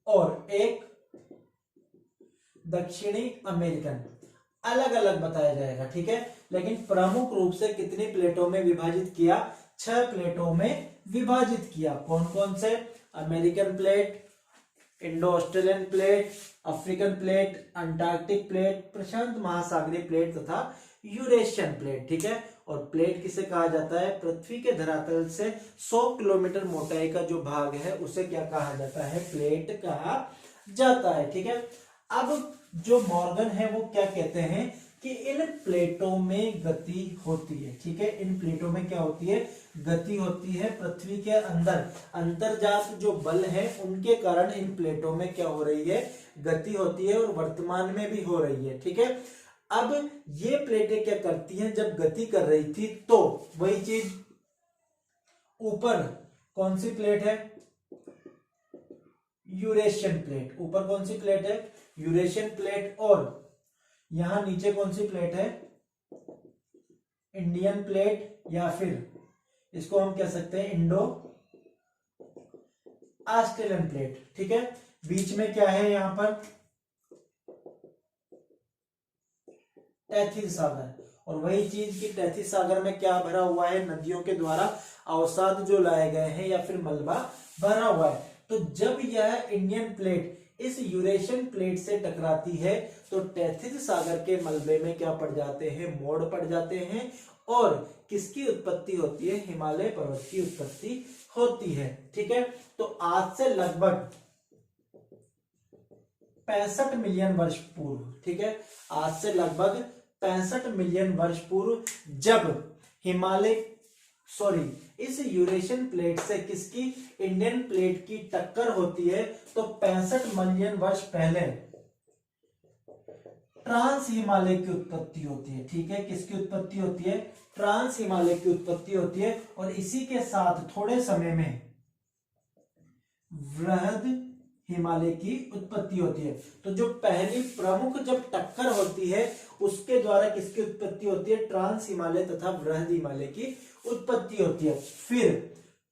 और एक दक्षिणी अमेरिकन, अलग अलग बताया जाएगा, ठीक है। लेकिन प्रमुख रूप से कितनी प्लेटों में विभाजित किया? 6 प्लेटों में विभाजित किया। कौन कौन से? American plate, Indo Australian plate, African plate, Antarctic plate, प्रशांत महासागरीय प्लेट तथा यूरेशियन प्लेट, ठीक है। और प्लेट किसे कहा जाता है? पृथ्वी के धरातल से 100 किलोमीटर मोटाई का जो भाग है उसे क्या कहा जाता है? प्लेट कहा जाता है, ठीक है। अब जो मॉर्गन है वो क्या कहते हैं कि इन प्लेटों में गति होती है, ठीक है। इन प्लेटों में क्या होती है? गति होती है। पृथ्वी के अंदर अंतर्जात जो बल है उनके कारण इन प्लेटों में क्या हो रही है? गति होती है, और वर्तमान में भी हो रही है, ठीक है। अब ये प्लेटें क्या करती हैं? जब गति कर रही थी तो वही चीज ऊपर कौन सी प्लेट है? Eurasian plate. ऊपर कौन सी प्लेट है? Eurasian plate. और यहां नीचे कौन सी प्लेट है? इंडियन प्लेट, या फिर इसको हम कह सकते हैं इंडो ऑस्ट्रेलियन प्लेट, ठीक है। बीच में क्या है? यहां पर टैथिस सागर, और वही चीज की टैथिस सागर में क्या भरा हुआ है? नदियों के द्वारा अवसाद जो लाए गए हैं या फिर मलबा भरा हुआ है। तो जब यह इंडियन प्लेट इस यूरेशियन प्लेट से टकराती है तो टैथिस सागर के मलबे में क्या पड़ जाते हैं? मोड़ पड़ जाते हैं, और किसकी उत्पत्ति होती है? हिमालय पर्वत की उत्पत्ति होती है, ठीक है। तो आज से लगभग 65 मिलियन वर्ष पूर्व, ठीक है, आज से लगभग 65 मिलियन वर्ष पूर्व जब हिमालय सॉरी इस यूरेशियन प्लेट से किसकी, इंडियन प्लेट की टक्कर होती है, तो 65 मिलियन वर्ष पहले ट्रांस हिमालय की उत्पत्ति होती है। ठीक है, किसकी उत्पत्ति होती है, ट्रांस हिमालय की उत्पत्ति होती है। और इसी के साथ थोड़े समय में वृहद हिमालय की उत्पत्ति होती है। तो जो पहली प्रमुख जब टक्कर होती है उसके द्वारा किसकी उत्पत्ति होती है, ट्रांस हिमालय तथा वृहद हिमालय की उत्पत्ति होती है। फिर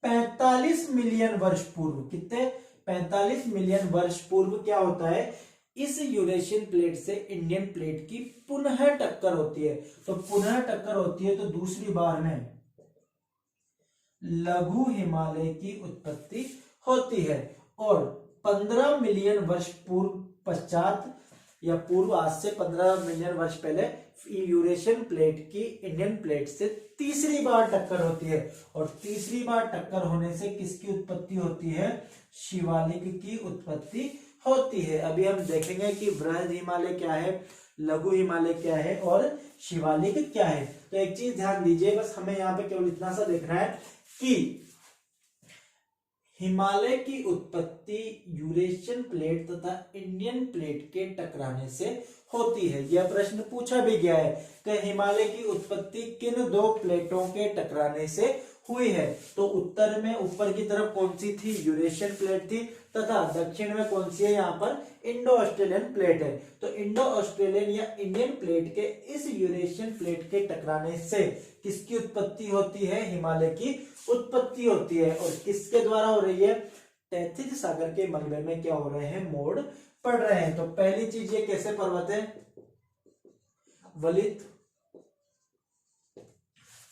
45 मिलियन वर्ष पूर्व, कितने, 45 मिलियन वर्ष पूर्व क्या होता है, इस यूरेशियन प्लेट से इंडियन प्लेट की पुनः टक्कर होती है। तो पुनः टक्कर होती है तो दूसरी बार में लघु हिमालय की उत्पत्ति होती है। और 15 मिलियन वर्ष पूर्व पश्चात या पूर्व, आज से 15 मिलियन वर्ष पहले यूरेशियन प्लेट की इंडियन प्लेट से तीसरी बार टक्कर होती है। और तीसरी बार टक्कर होने से किसकी उत्पत्ति होती है, शिवालिक की उत्पत्ति होती है। अभी हम देखेंगे कि वृहद हिमालय क्या है, लघु हिमालय क्या है और शिवालिक क्या है। तो एक चीज ध्यान दीजिए, बस हमें यहाँ पे केवल इतना सा देखना है कि हिमालय की उत्पत्ति यूरेशियन प्लेट तथा इंडियन प्लेट के टकराने से होती है। यह प्रश्न पूछा भी गया है कि हिमालय की उत्पत्ति किन दो प्लेटों के टकराने से हुई है। तो उत्तर में ऊपर की तरफ कौन सी थी, यूरेशियन प्लेट थी, तथा दक्षिण में कौन सी है, यहाँ पर इंडो ऑस्ट्रेलियन प्लेट है। तो इंडो ऑस्ट्रेलियन या इंडियन प्लेट के इस यूरेशियन प्लेट के टकराने से किसकी उत्पत्ति होती है, हिमालय की उत्पत्ति होती है। और किसके द्वारा हो रही है, तैथिस सागर के मलबे में क्या हो रहे हैं, मोड़ पड़ रहे हैं। तो पहली चीज ये कैसे पर्वत है, वलित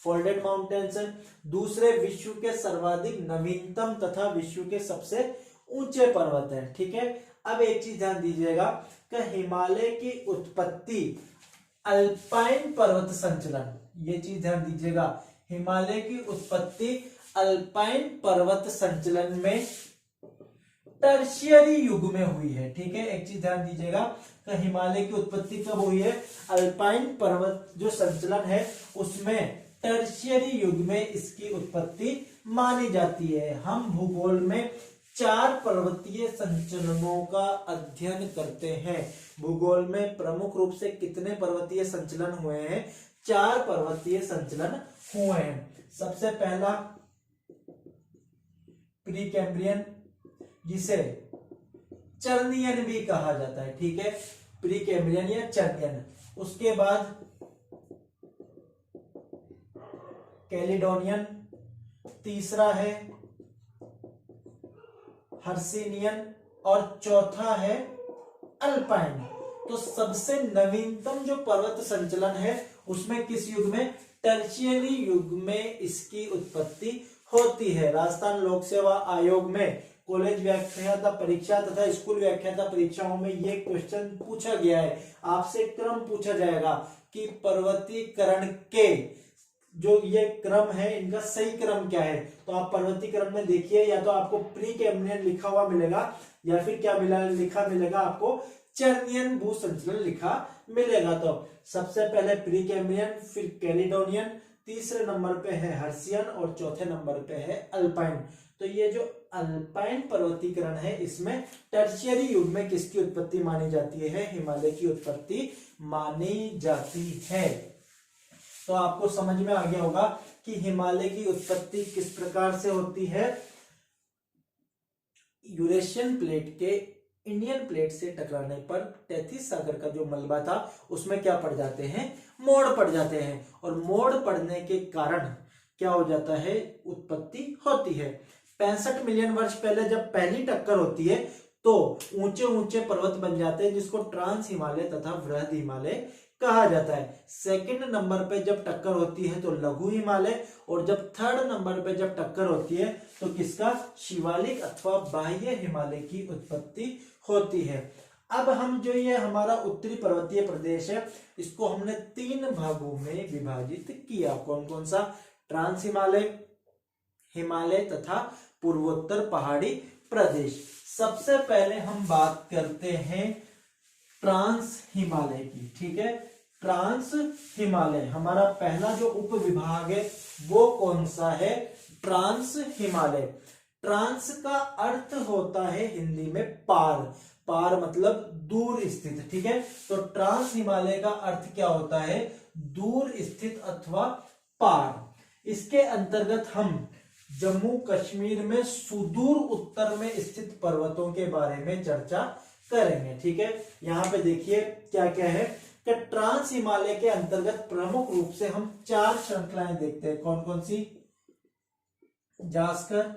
फोल्डेड माउंटेन्स है। दूसरे विश्व के सर्वाधिक नवीनतम तथा विश्व के सबसे ऊंचे पर्वत है। ठीक है, अब एक चीज ध्यान दीजिएगा कि हिमालय की उत्पत्ति अल्पाइन पर्वत संचलन, ये चीज ध्यान दीजिएगा, हिमालय की उत्पत्ति अल्पाइन पर्वत संचलन में टर्शियरी युग में हुई है। ठीक है, एक चीज ध्यान दीजिएगा कि हिमालय की उत्पत्ति कब हुई है, अल्पाइन पर्वत जो संचलन है उसमें टर्शियरी युग में इसकी उत्पत्ति मानी जाती है। हम भूगोल में 4 पर्वतीय संचलनों का अध्ययन करते हैं। भूगोल में प्रमुख रूप से कितने पर्वतीय संचलन हुए हैं, 4 पर्वतीय संचलन हुए हैं। सबसे पहला प्री कैम्ब्रियन, जिसे चर्नियन भी कहा जाता है। ठीक है, प्री कैम्ब्रियन या चर्नियन। उसके बाद कैलिडोनियन, तीसरा है हर्सिनियन और चौथा है अल्पाइन। तो सबसे नवीनतम जो पर्वत संचलन है उसमें किस युग में, टर्शियरी युग में इसकी उत्पत्ति होती है। राजस्थान लोक सेवा आयोग में कॉलेज व्याख्याता परीक्षा तथा स्कूल व्याख्याता परीक्षाओं में ये क्वेश्चन पूछा गया है। आपसे क्रम पूछा जाएगा कि पर्वतीकरण के जो ये क्रम है इनका सही क्रम क्या है। तो आप पर्वतीकरण में देखिए, या तो आपको प्री कैम्ब्रियन लिखा हुआ मिलेगा या फिर क्या लिखा मिलेगा आपको, चर्नियन भू संचलन लिखा मिलेगा। तो सबसे पहले प्री कैम्ब्रियन, फिर कैलिडोनियन, तीसरे नंबर पे है हर्सियन और चौथे नंबर पे है अल्पाइन। तो ये जो अल्पाइन पर्वतीकरण है इसमें टर्शियरी युग में किसकी उत्पत्ति मानी जाती है, हिमालय की उत्पत्ति मानी जाती है। तो आपको समझ में आ गया होगा कि हिमालय की उत्पत्ति किस प्रकार से होती है, यूरेशियन प्लेट के इंडियन प्लेट से टकराने पर तैथिस सागर का जो मलबा था उसमें क्या पड़ जाते हैं, मोड़ पड़ जाते हैं। और मोड़ पड़ने के कारण क्या हो जाता है, उत्पत्ति होती है। 65 मिलियन वर्ष पहले जब पहली टक्कर होती है तो ऊंचे ऊंचे पर्वत बन जाते हैं जिसको ट्रांस हिमालय तथा वृहद हिमालय कहा जाता है। सेकंड नंबर पे जब टक्कर होती है तो लघु हिमालय, और जब थर्ड नंबर पे जब टक्कर होती है तो किसका, शिवालिक अथवा बाह्य हिमालय की उत्पत्ति होती है। अब हम जो ये हमारा उत्तरी पर्वतीय प्रदेश है इसको हमने 3 भागों में विभाजित किया। कौन कौन सा, ट्रांस हिमालय, हिमालय तथा पूर्वोत्तर पहाड़ी प्रदेश। सबसे पहले हम बात करते हैं ट्रांस हिमालय की। ठीक है, ट्रांस हिमालय। हमारा पहला जो उप विभाग है वो कौन सा है? ट्रांस हिमालय। ट्रांस का अर्थ होता है हिंदी में पार। पार मतलब दूर स्थित, ठीक है। तो ट्रांस हिमालय का अर्थ क्या होता है? दूर स्थित अथवा पार। इसके अंतर्गत हम जम्मू कश्मीर में सुदूर उत्तर में स्थित पर्वतों के बारे में चर्चा करेंगे, ठीक है। यहां पे देखिए क्या क्या है कि ट्रांस हिमालय के अंतर्गत प्रमुख रूप से हम 4 श्रृंखलाएं देखते हैं। कौन कौन सी? जास्कर,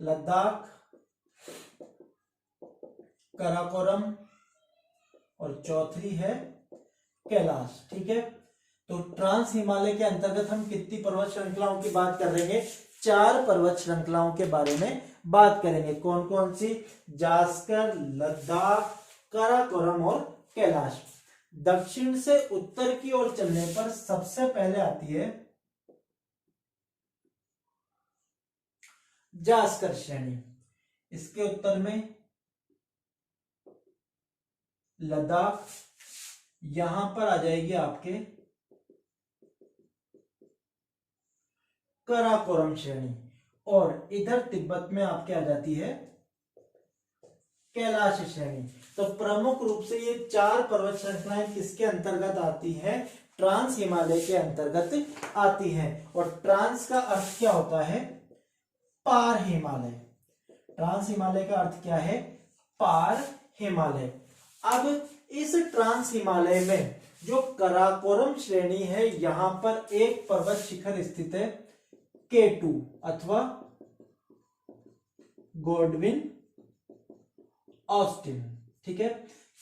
लद्दाख, काराकोरम और चौथी है कैलाश, ठीक है। तो ट्रांस हिमालय के अंतर्गत हम कितनी पर्वत श्रृंखलाओं की बात कर रहे हैं? 4 पर्वत श्रृंखलाओं के बारे में बात करेंगे। कौन कौन सी? जास्कर, लद्दाख, काराकोरम और कैलाश। दक्षिण से उत्तर की ओर चलने पर सबसे पहले आती है जास्कर श्रेणी। इसके उत्तर में लद्दाख, यहां पर आ जाएगी आपके काराकोरम श्रेणी, और इधर तिब्बत में आपके आ जाती है कैलाश श्रेणी। तो प्रमुख रूप से ये 4 पर्वत श्रृंखलाएं किसके अंतर्गत आती हैं? ट्रांस हिमालय के अंतर्गत आती हैं। और ट्रांस का अर्थ क्या होता है? पार हिमालय। ट्रांस हिमालय का अर्थ क्या है? पार हिमालय। अब इस ट्रांस हिमालय में जो काराकोरम श्रेणी है, यहां पर एक पर्वत शिखर स्थित है K2 अथवा गॉडविन ऑस्टिन, ठीक है।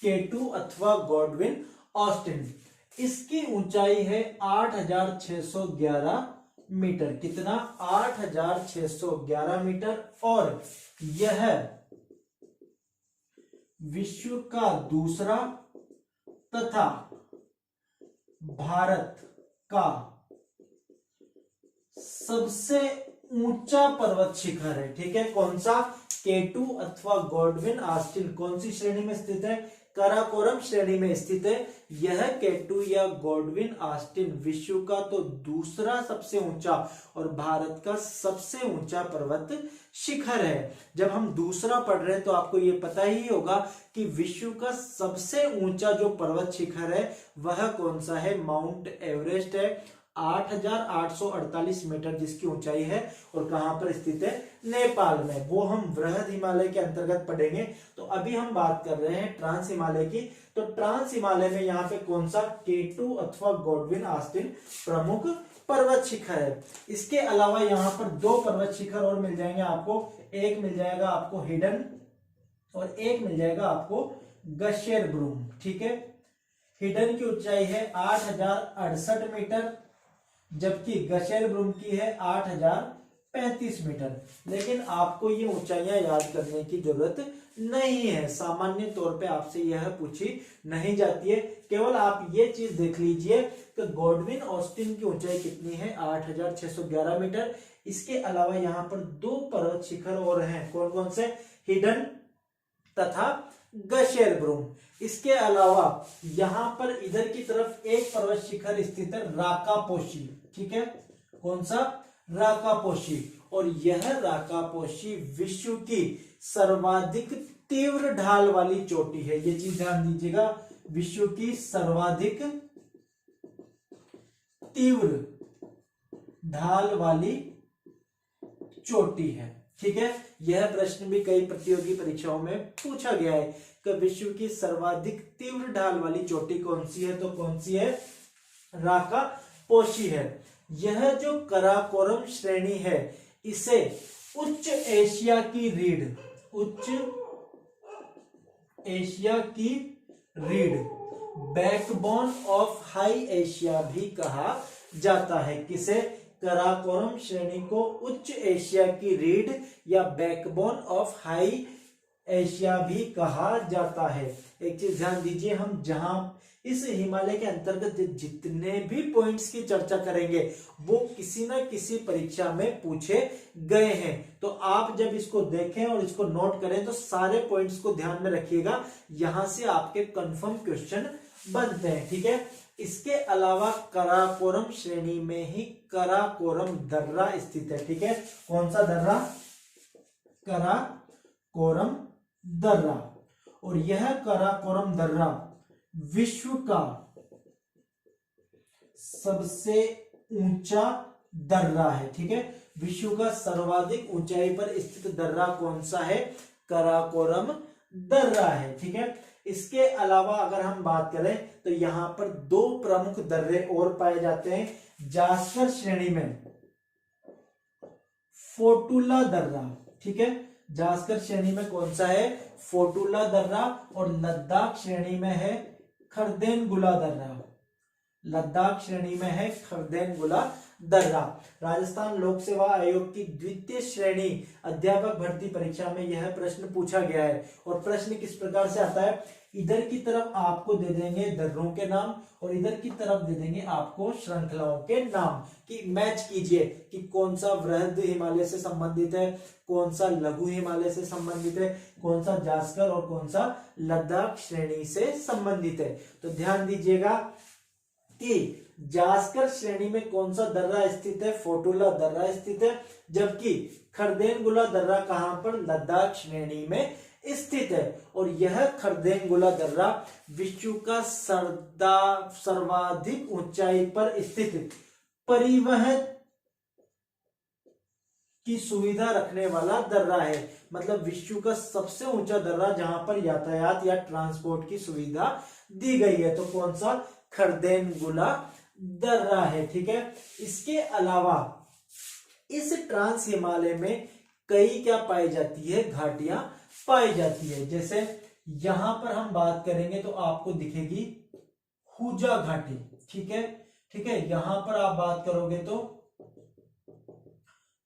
K2 अथवा गॉडविन ऑस्टिन। इसकी ऊंचाई है 8611 मीटर। कितना? 8611 मीटर। और यह विश्व का दूसरा तथा भारत का सबसे ऊंचा पर्वत शिखर है, ठीक है। कौन सा? K2 अथवा गॉडविन ऑस्टिन कौन सी श्रेणी में स्थित है? काराकोरम श्रेणी में स्थित है। यह K2 या गॉडविन ऑस्टिन विश्व का तो दूसरा सबसे ऊंचा और भारत का सबसे ऊंचा पर्वत शिखर है। जब हम दूसरा पढ़ रहे हैं तो आपको यह पता ही होगा कि विश्व का सबसे ऊंचा जो पर्वत शिखर है वह कौन सा है? माउंट एवरेस्ट है। 8848 मीटर जिसकी ऊंचाई है, और कहां पर स्थित है? नेपाल में। वो हम वृहद हिमालय के अंतर्गत पढ़ेंगे। तो अभी हम बात कर रहे हैं ट्रांस हिमालय की। तो ट्रांस हिमालय में यहाँ पे कौन सा? K2 अथवा गॉडविन ऑस्टिन प्रमुख पर्वत शिखर है। इसके अलावा यहाँ पर 2 पर्वत शिखर और मिल जाएंगे आपको। एक मिल जाएगा आपको हिडन और एक मिल जाएगा आपको गशेरब्रूम, ठीक है। हिडन की ऊंचाई है 8068 मीटर, जबकि गशेरब्रूम की है 8035 मीटर। लेकिन आपको ये ऊंचाइयां याद करने की जरूरत नहीं है। सामान्य तौर पे आपसे यह पूछी नहीं जाती है। केवल आप ये चीज देख लीजिए कि गॉडविन ऑस्टिन की ऊंचाई कितनी है? 8611 मीटर। इसके अलावा यहाँ पर 2 पर्वत शिखर और हैं। कौन कौन से? हिडन तथा गशेरब्रूम। इसके अलावा यहां पर इधर की तरफ एक पर्वत शिखर स्थित है राकापोशी, ठीक है। कौन सा? राकापोशी। और यह राकापोशी विश्व की सर्वाधिक तीव्र ढाल वाली चोटी है। ये चीज ध्यान दीजिएगा, विश्व की सर्वाधिक तीव्र ढाल वाली चोटी है, ठीक है। यह प्रश्न भी कई प्रतियोगी परीक्षाओं में पूछा गया है कि विश्व की सर्वाधिक तीव्र ढाल वाली चोटी कौन सी है? तो कौन सी है? राकापोशी है। यह जो काराकोरम श्रेणी है इसे उच्च एशिया की रीढ़, उच्च एशिया की रीढ़, बैकबोन ऑफ हाई एशिया भी कहा जाता है। किसे? काराकोरम श्रेणी को उच्च एशिया की रीढ़ या बैकबोन ऑफ हाई एशिया भी कहा जाता है। एक चीज ध्यान दीजिए, हम जहां इस हिमालय के अंतर्गत जितने भी पॉइंट्स की चर्चा करेंगे वो किसी ना किसी परीक्षा में पूछे गए हैं। तो आप जब इसको देखें और इसको नोट करें तो सारे पॉइंट्स को ध्यान में रखिएगा, यहां से आपके कंफर्म क्वेश्चन बनते हैं। ठीक है, इसके अलावा कराकोरम श्रेणी में ही कराकोरम दर्रा स्थित है। ठीक है, कौन सा दर्रा? कराकोरम दर्रा। और यह कराकोरम दर्रा विश्व का सबसे ऊंचा दर्रा है। ठीक है, विश्व का सर्वाधिक ऊंचाई पर स्थित दर्रा कौन सा है? कराकोरम दर्रा है। ठीक है, इसके अलावा अगर हम बात करें तो यहां पर दो प्रमुख दर्रे और पाए जाते हैं जास्कर श्रेणी में, फोटुला दर्रा। ठीक है, जास्कर श्रेणी में कौन सा है? फोटुला दर्रा। और लद्दाख श्रेणी में है खरदेनगुला दर्रा। लद्दाख श्रेणी में है खरदेनगुला दर्रा। राजस्थान लोक सेवा आयोग की द्वितीय श्रेणी अध्यापक भर्ती परीक्षा में यह प्रश्न पूछा गया है। और प्रश्न किस प्रकार से आता है? इधर की तरफ आपको दे देंगे दर्रों के नाम और इधर की तरफ दे देंगे आपको श्रृंखलाओं के नाम, कि मैच कीजिए कि कौन सा वृहद हिमालय से संबंधित है, कौन सा लघु हिमालय से संबंधित है, कौन सा जास्कर और कौन सा लद्दाख श्रेणी से संबंधित है। तो ध्यान दीजिएगा कि जास्कर श्रेणी में कौन सा दर्रा स्थित है? फोटुला दर्रा स्थित है, जबकि खरदेनगुला दर्रा कहां पर? लद्दाख श्रेणी में स्थित है। और यह खरदेनगुला दर्रा विश्व का सर्वाधिक ऊंचाई पर स्थित परिवहन की सुविधा रखने वाला दर्रा है। मतलब विश्व का सबसे ऊंचा दर्रा जहां पर यातायात या ट्रांसपोर्ट की सुविधा दी गई है। तो कौन सा? खरदेनगुला दर्रा है। ठीक है, इसके अलावा इस ट्रांस हिमालय में कई क्या पाई जाती है? घाटियां पाई जाती है। जैसे यहां पर हम बात करेंगे तो आपको दिखेगी हुजा घाटी। ठीक है, ठीक है, यहां पर आप बात करोगे तो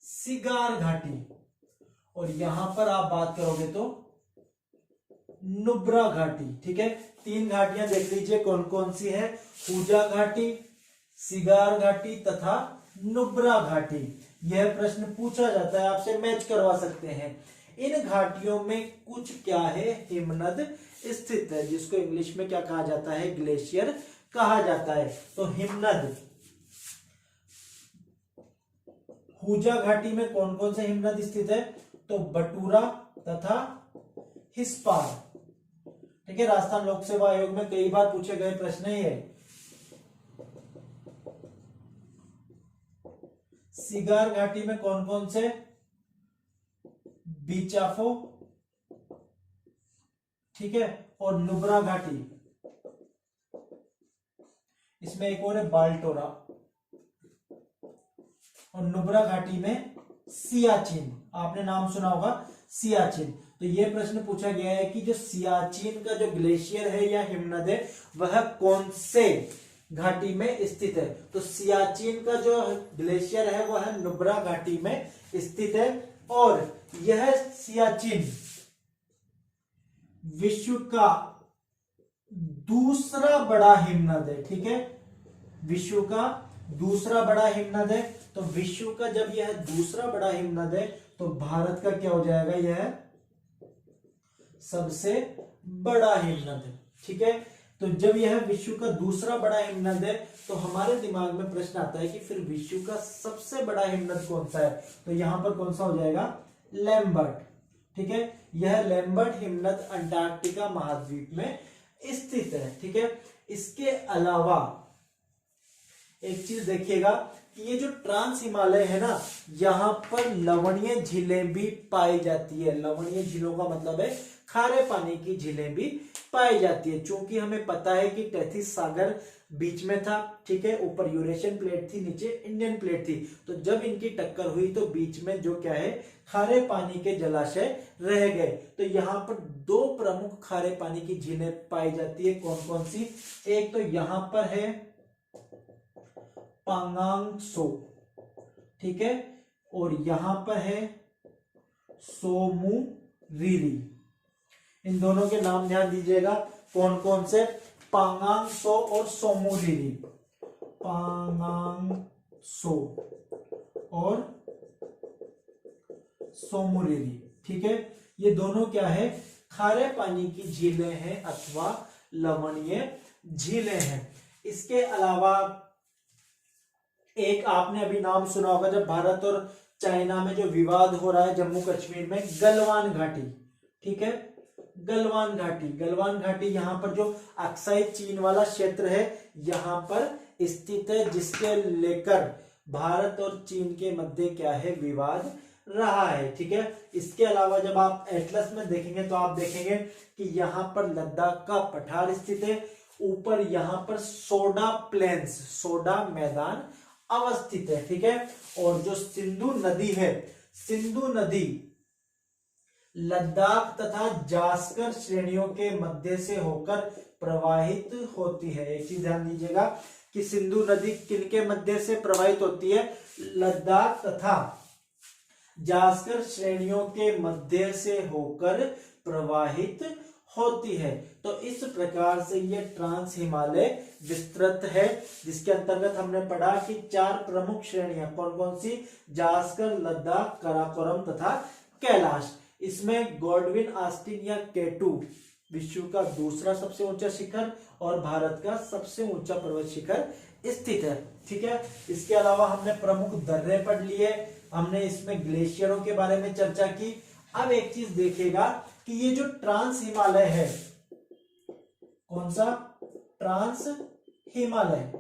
सिगार घाटी, और यहां पर आप बात करोगे तो नुब्रा घाटी। ठीक है, तीन घाटियां देख लीजिए कौन कौन सी है? हुजा घाटी, सिगार घाटी तथा नुब्रा घाटी। यह प्रश्न पूछा जाता है, आपसे मैच करवा सकते हैं। इन घाटियों में कुछ क्या है? हिमनद स्थित है, जिसको इंग्लिश में क्या कहा जाता है? ग्लेशियर कहा जाता है। तो हिमनद, हुजा घाटी में कौन कौन से हिमनद स्थित है? तो बटूरा तथा हिस्पार। ठीक है, राजस्थान लोक सेवा आयोग में कई बार पूछे गए प्रश्न है। सिगार घाटी में कौन कौन से? बीचाफो, ठीक है, और नुब्रा घाटी, इसमें एक और है बाल्टोरा, और नुब्रा घाटी में सियाचिन। आपने नाम सुना होगा सियाचिन। तो यह प्रश्न पूछा गया है कि जो सियाचिन का जो ग्लेशियर है या हिमनद है वह कौन से घाटी में स्थित है? तो सियाचिन का जो ग्लेशियर है वह नुब्रा घाटी में स्थित है। और यह सियाचिन विश्व का दूसरा बड़ा हिमनद है। ठीक है, विश्व का दूसरा बड़ा हिमनद है। तो विश्व का जब यह दूसरा बड़ा हिमनद है तो भारत का क्या हो जाएगा? यह सबसे बड़ा हिमनद है। ठीक है, तो जब यह विश्व का दूसरा बड़ा हिमनद है तो हमारे दिमाग में प्रश्न आता है कि फिर विश्व का सबसे बड़ा हिमनद कौन सा है? तो यहां पर कौन सा हो जाएगा? लैम्बर्ट। ठीक है, यह लैम्बर्ट हिमनद अंटार्कटिका महाद्वीप में स्थित है। ठीक है, इसके अलावा एक चीज देखिएगा कि ये जो ट्रांस हिमालय है ना, यहाँ पर लवणीय झीलें भी पाई जाती है। लवणीय झीलों का मतलब है खारे पानी की झीलें भी पाई जाती है। चूंकि हमें पता है कि टेथिस सागर बीच में था, ठीक है, ऊपर यूरेशियन प्लेट थी, नीचे इंडियन प्लेट थी। तो जब इनकी टक्कर हुई तो बीच में जो क्या है? खारे पानी के जलाशय रह गए। तो यहाँ पर दो प्रमुख खारे पानी की झीलें पाई जाती है। कौन कौन सी? एक तो यहां पर है पांगांग सो, ठीक है, और यहां पर है सोमू रीरी। इन दोनों के नाम ध्यान दीजिएगा। कौन कौन से? पांगांग सो और सोमुरिरी, पांगांग सो और सोमुरिरी। ठीक है, ये दोनों क्या है? खारे पानी की झीलें हैं अथवा लवणीय झीलें हैं। इसके अलावा एक आपने अभी नाम सुना होगा, जब भारत और चाइना में जो विवाद हो रहा है जम्मू कश्मीर में, गलवान घाटी। ठीक है, गलवान घाटी, गलवान घाटी यहाँ पर जो अक्साई चीन वाला क्षेत्र है यहाँ पर स्थित है, जिसके लेकर भारत और चीन के मध्य क्या है? विवाद रहा है। ठीक है, इसके अलावा जब आप एटलस में देखेंगे तो आप देखेंगे कि यहाँ पर लद्दाख का पठार स्थित है, ऊपर यहाँ पर सोडा प्लेन्स, सोडा मैदान अवस्थित है। ठीक है, और जो सिंधु नदी है, सिंधु नदी लद्दाख तथा जास्कर श्रेणियों के मध्य से होकर प्रवाहित होती है। एक चीज ध्यान दीजिएगा कि सिंधु नदी किनके मध्य से प्रवाहित होती है? लद्दाख तथा जास्कर श्रेणियों के मध्य से होकर प्रवाहित होती है। तो इस प्रकार से ये ट्रांस हिमालय विस्तृत है, जिसके अंतर्गत हमने पढ़ा कि 4 प्रमुख श्रेणियां कौन कौन सी? जास्कर, लद्दाख, काराकोरम तथा कैलाश। इसमें गॉडविन ऑस्टिन या केटू विश्व का दूसरा सबसे ऊंचा शिखर और भारत का सबसे ऊंचा पर्वत शिखर स्थित है। ठीक है, इसके अलावा हमने प्रमुख दर्रे पढ़ लिए, हमने इसमें ग्लेशियरों के बारे में चर्चा की। अब एक चीज देखिएगा कि ये जो ट्रांस हिमालय है, कौन सा? ट्रांस हिमालय,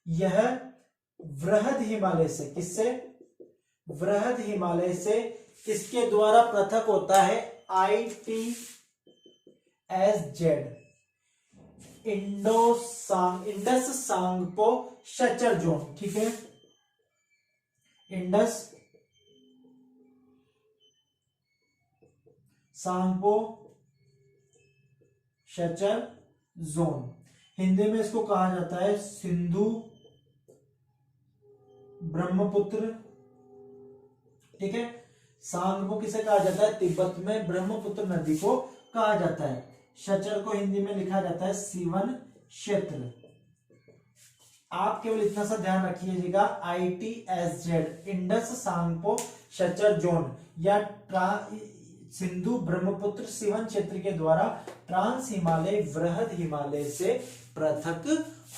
यह वृहद हिमालय से, किससे? वृहद हिमालय से किसके द्वारा पृथक होता है? ITSZ, Indus Tsangpo suture zone. ठीक है, Indus Tsangpo suture zone. Hindi में इसको कहा जाता है सिंधु ब्रह्मपुत्र। ठीक है, सांगपो किसे कहा जाता है? तिब्बत में ब्रह्मपुत्र नदी को कहा जाता है। शचर को हिंदी में लिखा जाता है सीवन क्षेत्र। आप केवल इतना सा ध्यान रखिएगा, ITSZ, Indus Tsangpo suture zone या सिंधु ब्रह्मपुत्र सीवन क्षेत्र के द्वारा ट्रांस हिमालय वृहद हिमालय से पृथक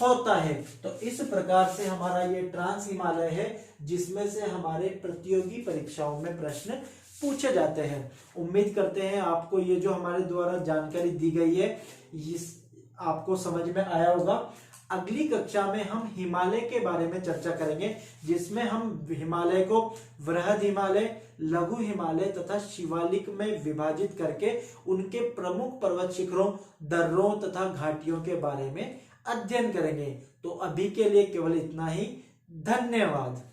होता है। तो इस प्रकार से हमारा ये ट्रांस हिमालय है, जिसमें से हमारे प्रतियोगी परीक्षाओं में प्रश्न पूछे जाते हैं। उम्मीद करते हैं आपको ये जो हमारे द्वारा जानकारी दी गई है इस आपको समझ में आया होगा। अगली कक्षा में हम हिमालय के बारे में चर्चा करेंगे, जिसमें हम हिमालय को वृहद हिमालय, लघु हिमालय तथा शिवालिक में विभाजित करके उनके प्रमुख पर्वत शिखरों, दर्रों तथा घाटियों के बारे में अध्ययन करेंगे। तो अभी के लिए केवल इतना ही। धन्यवाद।